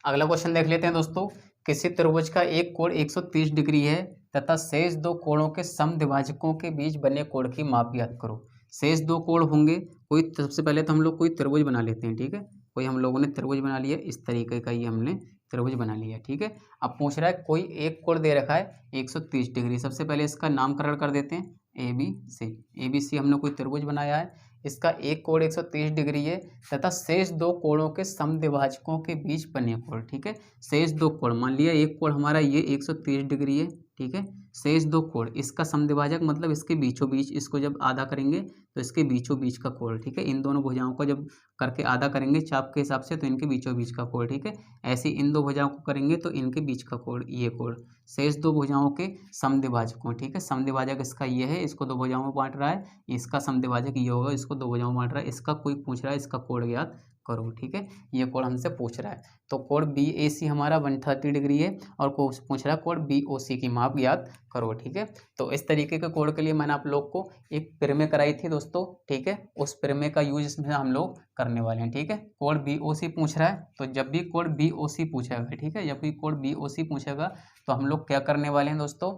अगला क्वेश्चन देख लेते हैं दोस्तों। किसी त्रिभुज का एक कोण 130 डिग्री है तथा शेष 2 कोणों के समद्विभाजकों के बीच बने कोण की माप ज्ञात करो। शेष 2 कोण होंगे, कोई सबसे पहले तो हम लोग कोई त्रिभुज बना लेते हैं, ठीक है। कोई हम लोगों ने त्रिभुज बना लिया, इस तरीके का ये हमने त्रिभुज बना लिया, ठीक है। अब पूछ रहा है कोई एक कोण दे रखा है 130 डिग्री। सबसे पहले इसका नामकरण कर देते हैं, ABC हमने कोई त्रिभुज बनाया है, इसका एक कोण 130 डिग्री है तथा शेष 2 कोणों के समद्विभाजकों के बीच बने कोण, ठीक है। शेष 2 कोण, मान लिया एक कोण हमारा ये 130 डिग्री है, ठीक है। शेष 2 कोण, इसका समद्विभाजक मतलब इसके बीचों बीच, इसको जब आधा करेंगे तो इसके बीचों बीच का कोण, ठीक है। इन दोनों भुजाओं को जब करके आधा करेंगे चाप के हिसाब से, तो इनके बीचों बीच का कोण, ठीक है। ऐसे इन 2 भुजाओं को करेंगे तो इनके बीच का कोण, ये कोण शेष 2 भुजाओं के समद्विभाजकों, ठीक है। समद्विभाजक इसका ये है, इसको 2 भुजाओं में बांट रहा है, इसका समद्विभाजक ये होगा, इसको 2 भुजाओं में बांट रहा है, इसका कोई पूछ रहा है इसका कोण ज्ञात करो, ठीक है। ये कोण हमसे पूछ रहा है, तो कोण BAC हमारा 130 डिग्री है और पूछ रहा है कोण BOC की माप ज्ञात करो, ठीक है। तो इस तरीके के कोण के लिए मैंने आप लोग को एक प्रमेय कराई थी दोस्तों, ठीक है। उस प्रमेय का यूज इसमें हम लोग करने वाले हैं, ठीक है। कोण BOC पूछ रहा है, तो जब भी कोण BOC पूछेगा, ठीक है, जब भी कोण BOC पूछेगा तो हम लोग क्या करने वाले हैं दोस्तों,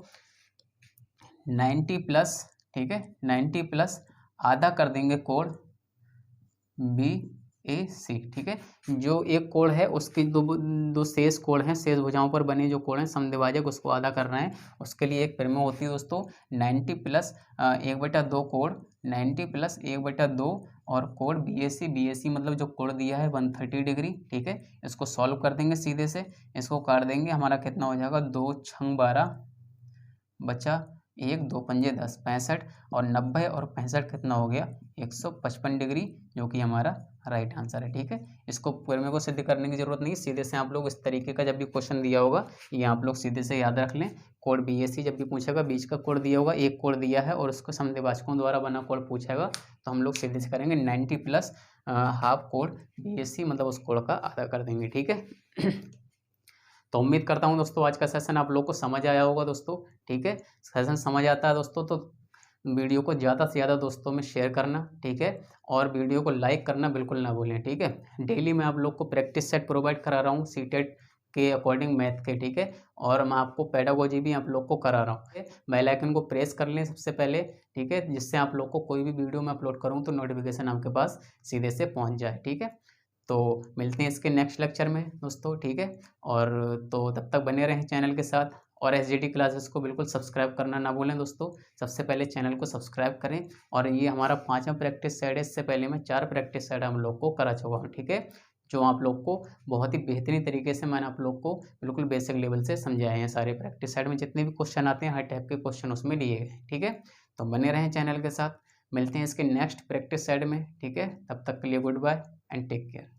90 प्लस, ठीक है, 90 प्लस आधा कर देंगे कोण AC, ठीक है। जो एक कोण है उसकी दो शेष कोण हैं, शेष भुजाओं पर बने जो कोण हैं समद्विभाजक, उसको आधा करना है। उसके लिए एक प्रमेय होती है दोस्तों, 90 प्लस 1/2 कोण, 90 प्लस 1/2 और कोण BAC मतलब जो कोण दिया है 130 डिग्री, ठीक है। इसको सॉल्व कर देंगे सीधे से, इसको काट देंगे, हमारा कितना हो जाएगा 2 छंग 12 बचा 1 2 पंजे 10 65 और 90 और 65 कितना हो गया 155 डिग्री, जो कि हमारा राइट आंसर है, ठीक है। इसको प्रमेय को सिद्ध करने की जरूरत नहीं, सीधे से आप लोग इस तरीके का जब भी क्वेश्चन दिया होगा ये आप लोग सीधे से याद रख लें। कोण BAC जब भी पूछेगा, बीच का कोण दिया होगा, एक कोण दिया है और उसको समद्विभाजकों द्वारा बना कोण पूछेगा, तो हम लोग सीधे से करेंगे 90 प्लस हाफ कोण BAC मतलब उस कोण का आधा कर देंगे, ठीक है। तो उम्मीद करता हूँ दोस्तों आज का सेशन आप लोग को समझ आया होगा दोस्तों, ठीक है। सेशन समझ आता है दोस्तों तो वीडियो को ज़्यादा से ज़्यादा दोस्तों में शेयर करना, ठीक है। और वीडियो को लाइक करना बिल्कुल ना भूलें, ठीक है। डेली मैं आप लोग को प्रैक्टिस सेट प्रोवाइड करा रहा हूँ सीटेट के अकॉर्डिंग मैथ के, ठीक है। और मैं आपको पेडागोजी भी आप लोग को करा रहा हूँ। बेल आइकन को प्रेस कर लें सबसे पहले, ठीक है, जिससे आप लोग को कोई भी वीडियो मैं अपलोड करूँ तो नोटिफिकेशन आपके पास सीधे से पहुँच जाए, ठीक है। तो मिलते हैं इसके नेक्स्ट लेक्चर में दोस्तों, ठीक है। और तो तब तक बने रहें चैनल के साथ और SGD क्लासेस को बिल्कुल सब्सक्राइब करना ना भूलें दोस्तों। सबसे पहले चैनल को सब्सक्राइब करें। और ये हमारा 5वां प्रैक्टिस सेट है, इससे पहले मैं 4 प्रैक्टिस सेट हम लोग को करा चुका हूँ, ठीक है, जो आप लोग को बहुत ही बेहतरीन तरीके से मैंने आप लोग को बिल्कुल बेसिक लेवल से समझाए हैं। सारे प्रैक्टिस सेट में जितने भी क्वेश्चन आते हैं हर टाइप के क्वेश्चन उसमें लिए गए, ठीक है। तो बने रहें चैनल के साथ, मिलते हैं इसके नेक्स्ट प्रैक्टिस सेट में, ठीक है। तब तक के लिए good bye and take care.